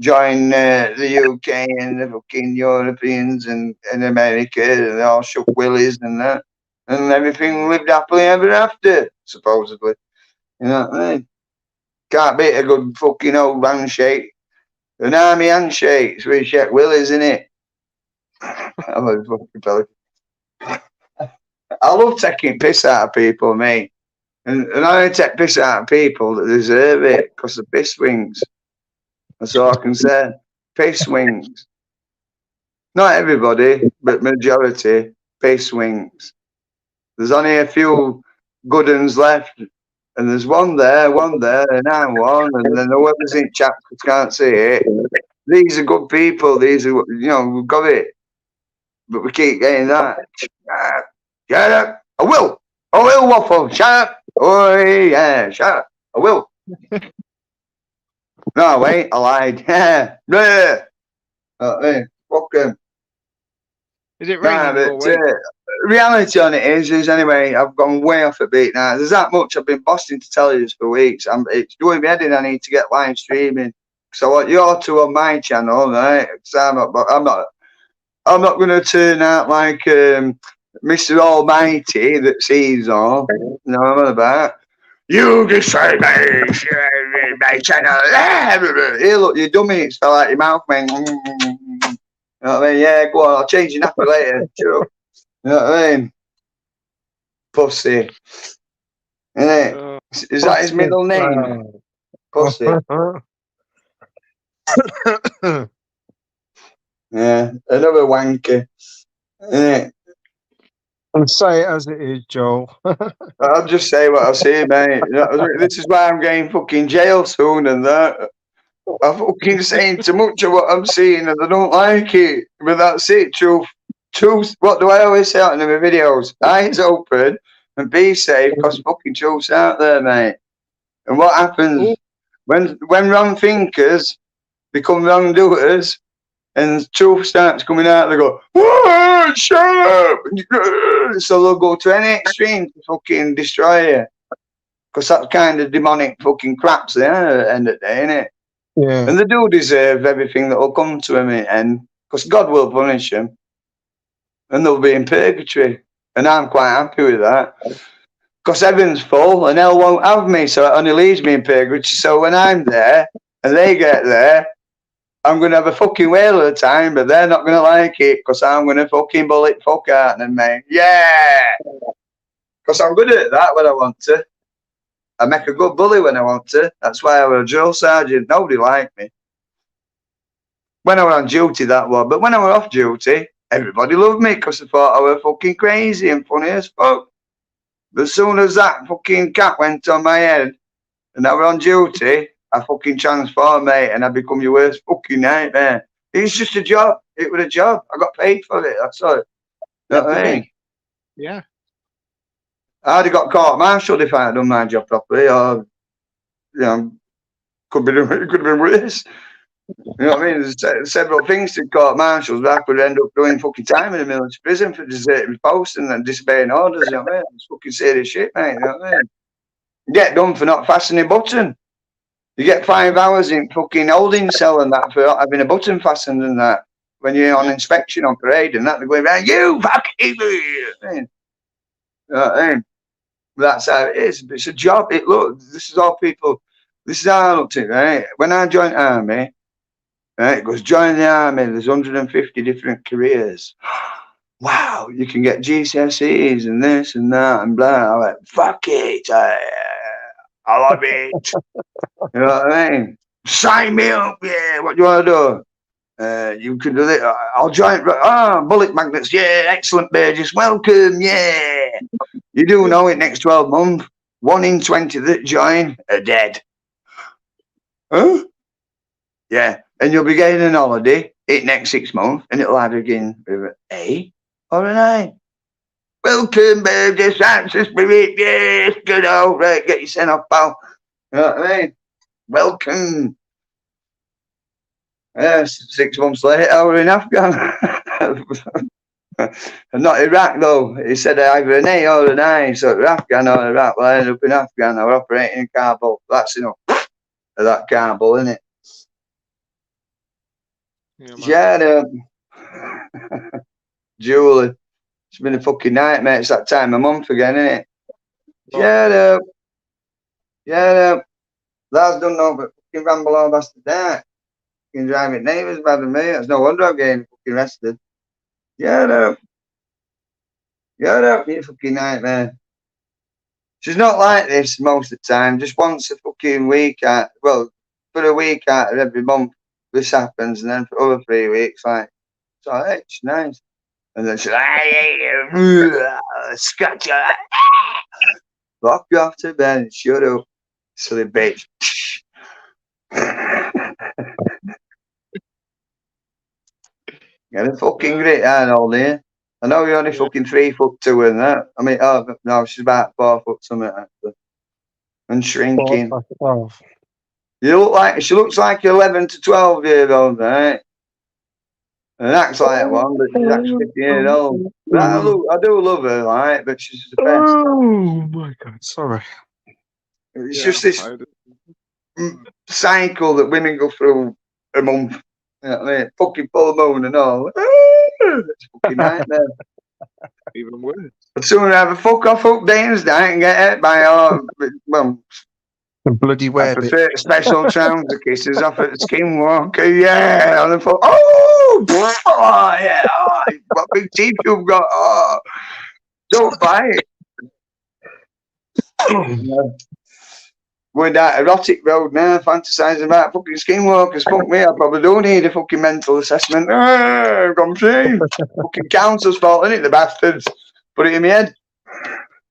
join the UK and the fucking Europeans and America, and they all shook willies and that. And everything lived happily ever after, supposedly. You know what I mean? Can't beat a good fucking old handshake. An army handshake, it's really shake willies, isn't it? I love fucking fella. I love taking piss out of people, mate. And I only take piss out of people that deserve it because the piss wings. That's all I can say. Piss wings. Not everybody, but majority, piss wings. There's only a few good uns left. And there's one there, and I'm one, and then whoever's in chat can't see it. These are good people. These are, we've got it. But we keep getting that. Shut up. I will waffle. Shut up. Oh, yeah, shut up. I will. No, wait, I lied. Fuck him. Is it raining? Reality on it is anyway, I've gone way off a beat now. There's that much I've been busting to tell you this for weeks. It's doing me head in. I need to get live streaming. So I want your two on my channel, right? I'm not going to turn out like Mr. Almighty that sees all. You know what I'm about? You destroyed my channel. Here, look, you dummy. It's fell out your mouth, man. You know what I mean? Yeah, go on. I'll change your nappy later. Sure. You know what I mean? Pussy. Innit? Is that his middle name? Pussy. Yeah, another wanker. Innit? And say it as it is, Joel. I'll just say what I see, mate. This is why I'm getting fucking jail soon and that. I'm fucking saying too much of what I'm seeing and I don't like it. But that's it, truth. What do I always say out in my videos? Eyes open and be safe because fucking truth's out there, mate. And what happens when wrong thinkers become wrong doers and truth starts coming out, they go, oh, shut up! So they'll go to any extreme to fucking destroy you. Because that's kind of demonic fucking craps there at the end of the day, innit? Yeah. And they do deserve everything that will come to them in the end, because God will punish them. And they'll be in purgatory. And I'm quite happy with that. Because heaven's full and hell won't have me, so it only leaves me in purgatory. So when I'm there and they get there, I'm going to have a fucking whale of a time, but they're not going to like it because I'm going to fucking bullet fuck out of them, mate. Yeah! Because I'm good at that when I want to. I make a good bully when I want to. That's why I was a drill sergeant. Nobody liked me. When I was on duty, that was. But when I was off duty, everybody loved me because they thought I was fucking crazy and funny as fuck. But as soon as that fucking cat went on my head and I was on duty, I fucking transformed, mate, and I become your worst fucking nightmare. It's just a job. It was a job. I got paid for it. That's all. You know what I mean? Yeah. I'd have got court-martialed if I had done my job properly, or, you know, it could have been worse. You know what I mean? There's several things to court-martials, but I could end up doing fucking time in a military prison for deserting post and then disobeying orders, you know what I mean? It's fucking serious shit, mate, you know what I mean? You get done for not fastening a button. You get 5 hours in fucking holding cell and that for not having a button fastened and that. When you're on inspection on parade and that, they're going around, you fucking... You know what I mean? That's how it is. It's a job. Look, this is all people... This is how I looked at it, right? When I joined the army, right, it goes, join the army, there's 150 different careers. Wow, you can get GCSEs and this and that and blah. I went, fuck it. I love it. You know what I mean? Sign me up, yeah. What do you want to do? You can do it. I'll join. Bullet magnets, yeah. Excellent, Burgess. Welcome, yeah. You do know it. Next 12 months, 1 in 20 that join are dead. Huh? Yeah, and you'll be getting an holiday next 6 months, and it'll either begin with an A or an I. Welcome, Burgess. That's the spirit. Yes, good old. Right, get your sent off, pal. You know what I mean? Welcome. 6 months later, I was in Afghan. And not Iraq, though. He said either an A or an I. So Afghan or Iraq. Well, I ended up in Afghan. I was operating in Kabul. That's enough of that Kabul, isn't it? Yeah, Julie. It's been a fucking nightmare. It's that time of month again, isn't it? Yeah, That's done no but fucking ramble all bastard that. Fucking driving neighbours bad than me. That's no wonder I'm getting fucking arrested. You fucking nightmare. She's not like this most of the time. Just once a fucking week for a week out of every month this happens, and then for other 3 weeks, like, it's alright, it's nice. And then she's like, scratch your lock you off to bed and shut up, silly bitch. Get a fucking grit on, old here. I know you're only fucking 3'2" and that. I mean, oh no, she's about 4 foot something actually, and shrinking. She looks like 11 to 12-year-old, right? And acts like one, but she's actually 50 years old. But I do love her, right? But she's the best. Oh my god, sorry. It's just this cycle that women go through a month. You know what I mean? Fucking full moon and all. It's a fucking nightmare. Even worse. I'd sooner have a fuck off up Dane's night and get hit by the bloody I prefer special trouser kisses off at the Skinwalker. Yeah, on the foot. Oh, yeah. Oh, what big teeth you've got. Oh, don't bite. Going down erotic road now, fantasising about fucking Skinwalkers. Fuck me, I probably do need a fucking mental assessment. Come see. Fucking council's fault, isn't it, the bastards? Put it in my head.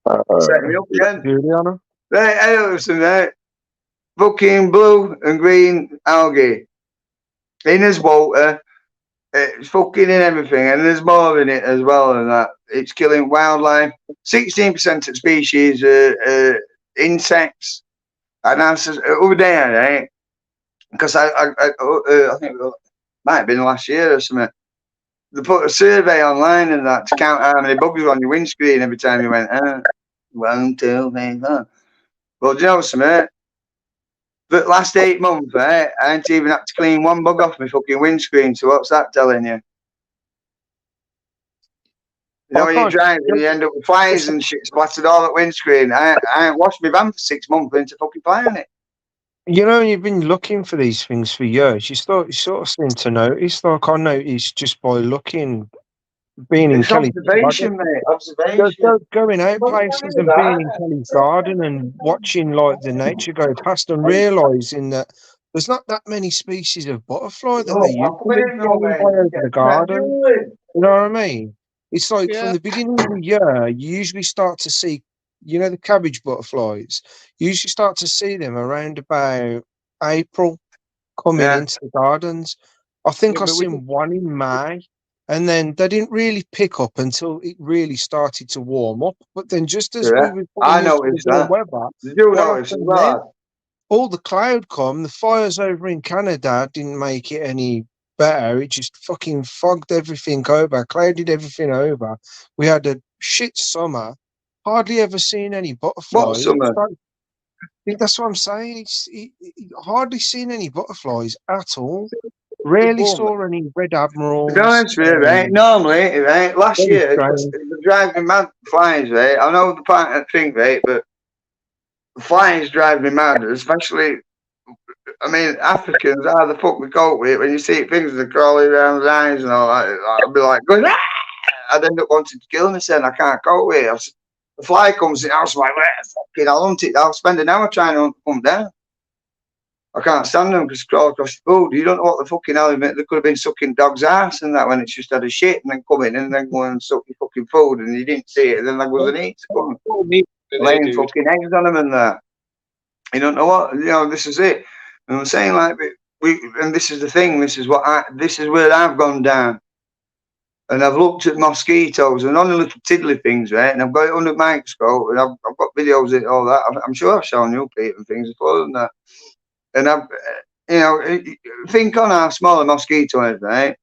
Set me up again. Juliana? Right, hey, listen, right. Fucking blue and green algae. In his water. It's fucking in everything, and there's more in it as well than that. It's killing wildlife. 16% of species are insects. And I said, over there, right? Because I think it might have been last year or something. They put a survey online and that to count how many bugs were on your windscreen every time you went, 1, 2, 3, 4. Well, do you know something? The last 8 months, right, I ain't even had to clean one bug off my fucking windscreen, so what's that telling you? You know, when you drive and you end up with flies and shit splattered all at windscreen. I ain't washed my van for 6 months into fucking fly on it. You know, you've been looking for these things for years. You sort of seem to notice. Like I noticed just by looking, being in It's Kelly's garden, observation, mate. Observation. going out places and being in Kelly's garden and watching like the nature go past and realizing that there's not that many species of butterfly that they used I'm to be coming in, flying by mate. over the garden. You know what I mean? It's like from Yeah. the beginning of the year, you usually start to see, you know, the cabbage butterflies. You usually start to see them around about April coming Yeah, into the gardens. I think Yeah, I but we seen one in May, and then they didn't really pick up until it really started to warm up. But then, just as we correct. were I getting used to the noticed warm that. weather, You do what notice as happened then? well. All the cloud come. The fires over in Canada didn't make it any better. It just fucking fogged everything over, clouded everything over. We had a shit summer. Hardly ever seen any What butterflies. summer? That's what I'm saying. Hardly seen any butterflies at all. it's Rarely warm. saw any red To be admirals. honest with you, right? Normally, right? Last Very year, because strange. the driving me mad flies, right? I know the part of thing, right? But flies drive me mad, especially. I mean, Africans, how the fuck we cope with it when you see things that are crawling around his eyes and all that. I'd be like, going, ah! I'd end up wanting to kill myself. I can't cope with it. The fly comes in, I was like, fucking, I'll hunt it. I'll spend an hour trying to hunt them down. I can't stand them because crawl across the food. You don't know what the fucking hell they could have been sucking dog's ass and that when it's just had a shit and then come in and then go and suck your fucking food and you didn't see it and then there was an eat to come laying fucking eggs on them and that. You don't know what, you know, this is it. And I'm saying like and this is the thing, this is where I've gone down. And I've looked at mosquitoes and only little tiddly things, right? And I've got it under the microscope and I've got videos of it, all that. I'm sure I've shown you, Pete, and things before and that. And I've, you know, think on how small a mosquito is, right?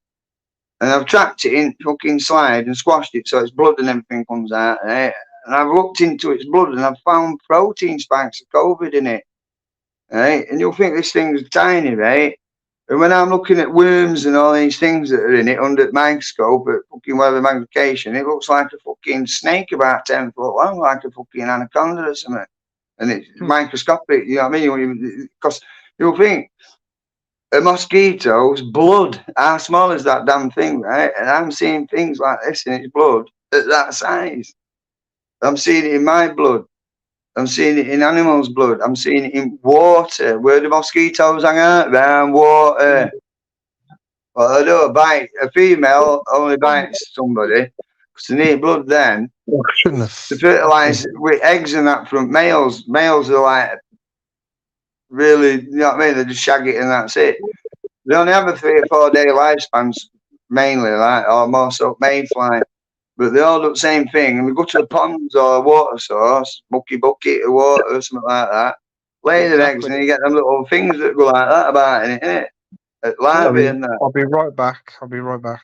And I've trapped it in fucking slide and squashed it so its blood and everything comes out, right? And I've looked into its blood and I've found protein spikes of COVID in it, right? And you'll think this thing's tiny, right? And when I'm looking at worms and all these things that are in it under the microscope at fucking whatever magnification, it looks like a fucking snake about 10 foot long, like a fucking anaconda or something. And it's microscopic, you know what I mean? Because you'll think a mosquito's blood, how small is that damn thing, right? And I'm seeing things like this in its blood at that size. I'm seeing it in my blood. I'm seeing it in animals' blood. I'm seeing it in water. Where do mosquitoes hang out? Around water. Well, they don't bite. A female only bites somebody because they need blood then Shouldn't to have. fertilise with eggs and that from males. Males are like really, you know what I mean? They just shag it and that's it. They only have a 3 or 4 day lifespans, mainly, like, or more so mayfly. But they all do the same thing. And we go to the ponds or a water source, mucky bucket of water or something like that, lay the eggs, and you get them little things that go like that about in it, innit? Larvae and that. I'll be right back. I'll be right back.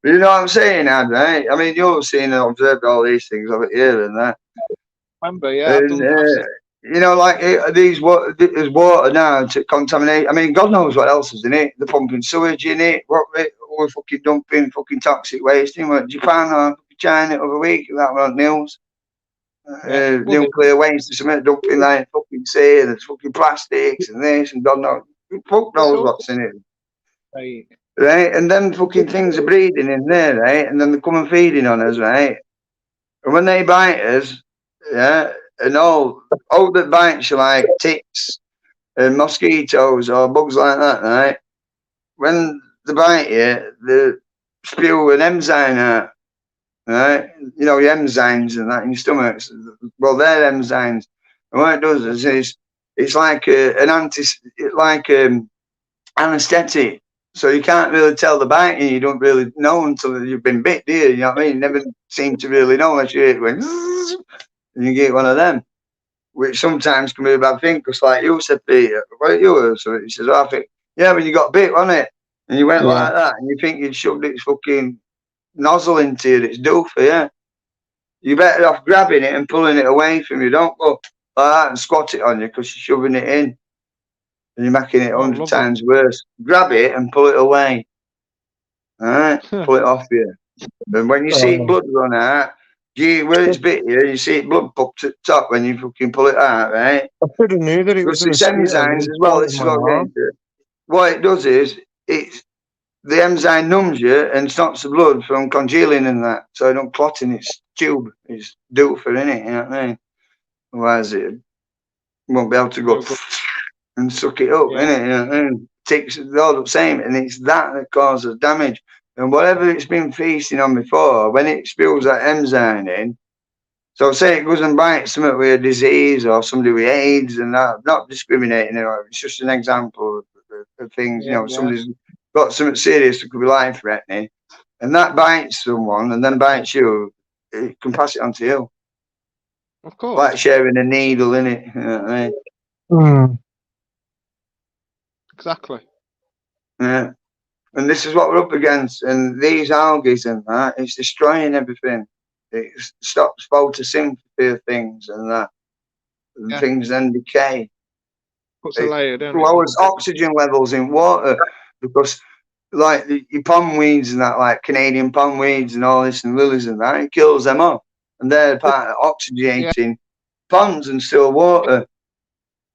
But you know what I'm saying, Ad, right? I mean, you've seen and observed all these things over here and that. Remember, yeah, And, you know, like there's water now to contaminate. I mean, God knows what else is in it. They're pumping sewage in it. We're fucking dumping fucking toxic waste in. Japan or China over a week, that was news. Nuclear waste or something, dumping like fucking sea, and there's fucking plastics and this and God knows. Fuck knows what's in it. Right? And then fucking things are breeding in there, right? And then they come and feeding on us, right? And when they bite us, yeah, and all that bites you like ticks and mosquitoes or bugs like that, right? When they bite you, they spew an enzyme out, right? You know, your enzymes and that in your stomach. Well, they're enzymes. And what it does is it's like anesthetic. So you can't really tell the biting. You don't really know until you've been bit, do you? You know what I mean? You never seem to really know unless you hear it going, and you get one of them, which sometimes can be a bad thing. Because like you said, Peter, what you were? So he says, I think, yeah, but you got bit, wasn't it? And you went like that, and you think you'd shoved its fucking nozzle into you, its doofer, yeah. You're better off grabbing it and pulling it away from you. Don't go like that and squat it on you because you're shoving it in. And you're making it 100 times worse. Grab it and pull it away. All right? Pull it off you. And when you see blood run out, where it's bit here, you see it blood popped at the top when you fucking pull it out, right? I should have knew that it was Because a it's mosquito enzymes as well. inside This is my what I'm getting arm. to. What it does is, the enzyme numbs you and stops the blood from congealing and that, so it don't clot in its tube. It's due for in it, you know what I mean? Otherwise it won't be able to go and suck it up, innit? You know what I mean? Takes it all the same, and it's that causes damage. And whatever it's been feasting on before, when it spills that enzyme in, so say it goes and bites somebody with a disease or somebody with AIDS and that, not discriminating, it's just an example of things, somebody's got something serious that could be life threatening, and that bites someone and then bites you, it can pass it on to you. Of course. Like sharing a needle, in it. You know what I mean? Mm. Exactly. Yeah. And this is what we're up against. And these algae and that, it's destroying everything. It stops photosynthesis of things and that. And things then decay. Puts a layer, don't it? Lowers oxygen levels in water because, like, your pond weeds and that, like Canadian pond weeds and all this and lilies and that, it kills them off. And they're part of oxygenating ponds and still water.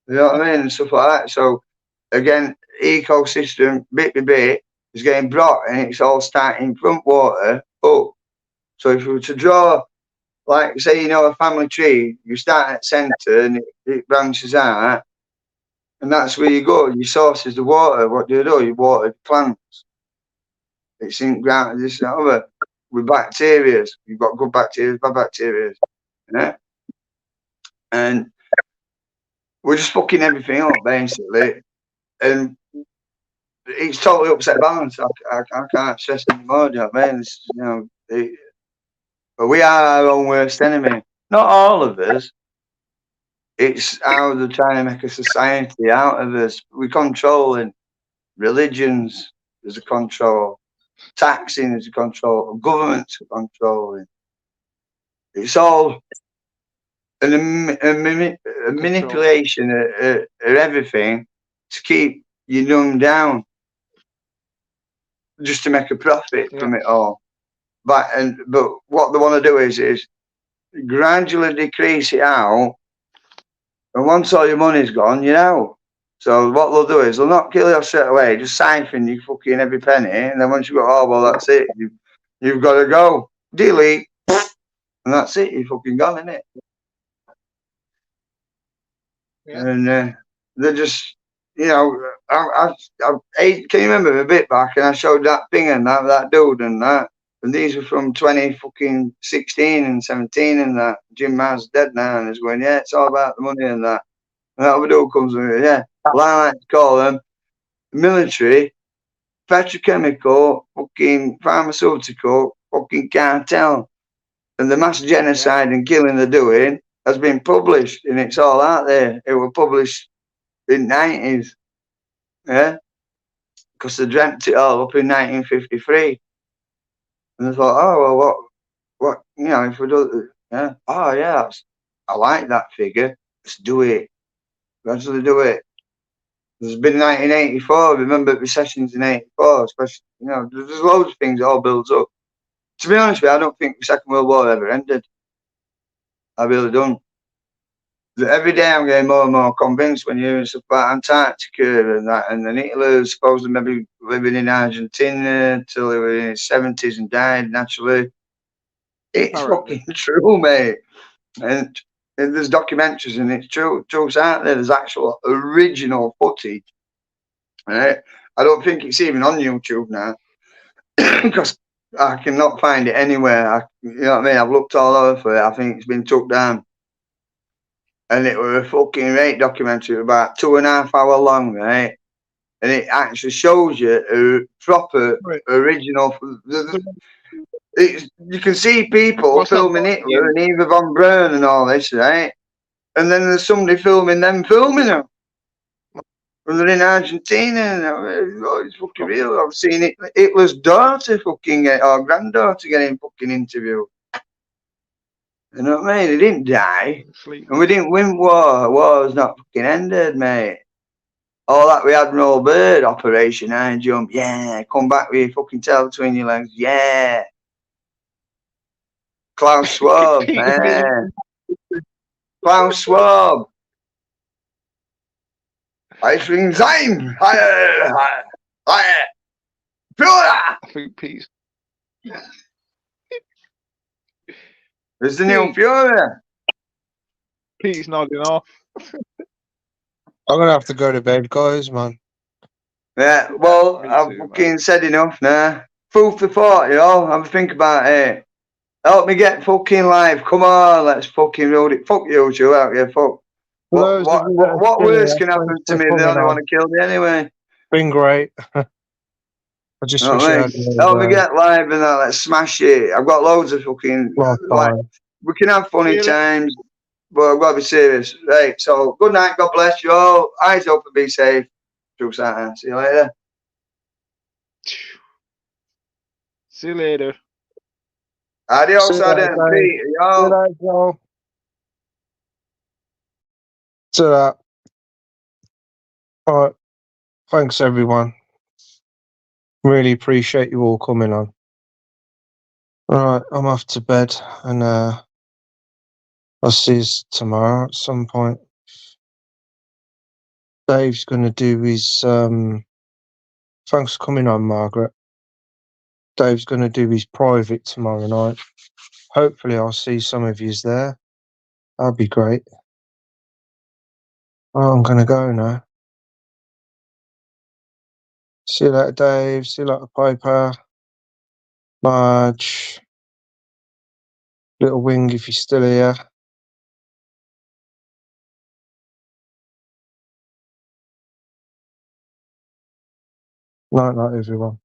You know what I mean? And stuff like that. So, again, ecosystem, bit by bit, is getting brought and it's all starting from water up. So if we were to draw, like, say, a family tree, you start at centre and it branches out, and that's where you go. Your source is the water. What do? You water the plants. It's in ground, this and other. With bacteria. You've got good bacteria, bad bacteria. Yeah? And we're just fucking everything up, basically. And it's totally upset balance. I can't stress anymore, do you know what I mean? But we are our own worst enemy. Not all of us. It's how they're trying to make a society out of us. We're controlling religions. There's a control. Taxing is a control. Governments are controlling. It's all a manipulation of everything to keep you numbed down, just to make a profit from it all. But what they want to do is gradually decrease it out, and once all your money's gone, you're out. So what they'll do is they'll not kill you straight away, just siphon you fucking every penny, and then once you go, oh well, that's it, you've got to go, delete, and that's it, you're fucking gone, innit? Yeah. And they're just, I can you remember a bit back, and I showed that thing and that dude and that. And these were from 2016 and 17 and that. Jim Ma's dead now and he's going, yeah, it's all about the money and that. And that other dude comes with, yeah, well, I like to call them military, petrochemical, fucking pharmaceutical, fucking cartel. And the mass genocide and killing they're doing has been published and it's all out there. It was published in the 90s, yeah? Because they dreamt it all up in 1953. And I thought, oh, well, what, if we do, yeah, oh, yeah, I like that figure. Let's do it. Gradually do it. There's been 1984. Remember recessions in 84, especially, there's loads of things that all builds up. To be honest with you, I don't think the Second World War ever ended. I really don't. Every day I'm getting more and more convinced when you're in stuff about Antarctica and that, and then Hitler was supposed to maybe living in Argentina till he was in his 70s and died naturally. It's fucking true, mate. And there's documentaries and it's true. Truth's out there. There's actual original footage. Right? I don't think it's even on YouTube now because I cannot find it anywhere. You know what I mean? I've looked all over for it. I think it's been took down. And it was a fucking great documentary, about 2.5 hours long, right? And it actually shows you a proper original. You can see people filming Hitler and Eva von Braun and all this, right? And then there's somebody filming them them. And they're in Argentina. And, it's fucking real. I've seen it. Hitler's daughter or granddaughter getting fucking interviewed. You know what I mean? He didn't die. And we didn't win war. War was not fucking ended, mate. All that we Admiral Byrd, Operation High Jump. Yeah. Come back with your fucking tail between your legs. Yeah. Klaus Schwab, Pete, man. Klaus Schwab. LiveStream time. I think Pete's There's the new Fury. Pete's nodding off. I'm gonna have to go to bed, guys, man. Yeah, well, Me I've too, fucking said enough now. Food for thought, you know. Have a think about it. Help me get fucking live. Come on, let's fucking roll it. Fuck you two out here. Fuck. For those of you that are What still worse here, can happen thanks to for me? They coming only on. want to kill me anyway. Been great. I just You know wish what I I had mean? Help me get live and that. Let's smash it. I've got loads of fucking like. time. We can have funny Really? times, but I've got to be serious. Right. So good night. God bless you all. Eyes open. Be safe. True Santa. See you later. See you later. Adios, See you later, Adam. Dave. Peter, See you yo. later, Joel. See you later. All right. Thanks, everyone. Really appreciate you all coming on. All right, I'm off to bed, and I'll see you tomorrow at some point. Dave's going to do his. Thanks for coming on, Margaret. Dave's going to do his private tomorrow night. Hopefully, I'll see some of yous there. That'd be great. Oh, I'm going to go now. See you later, Dave. See you later, Piper. Marge. Little Wing, if you're still here. Night, night, everyone.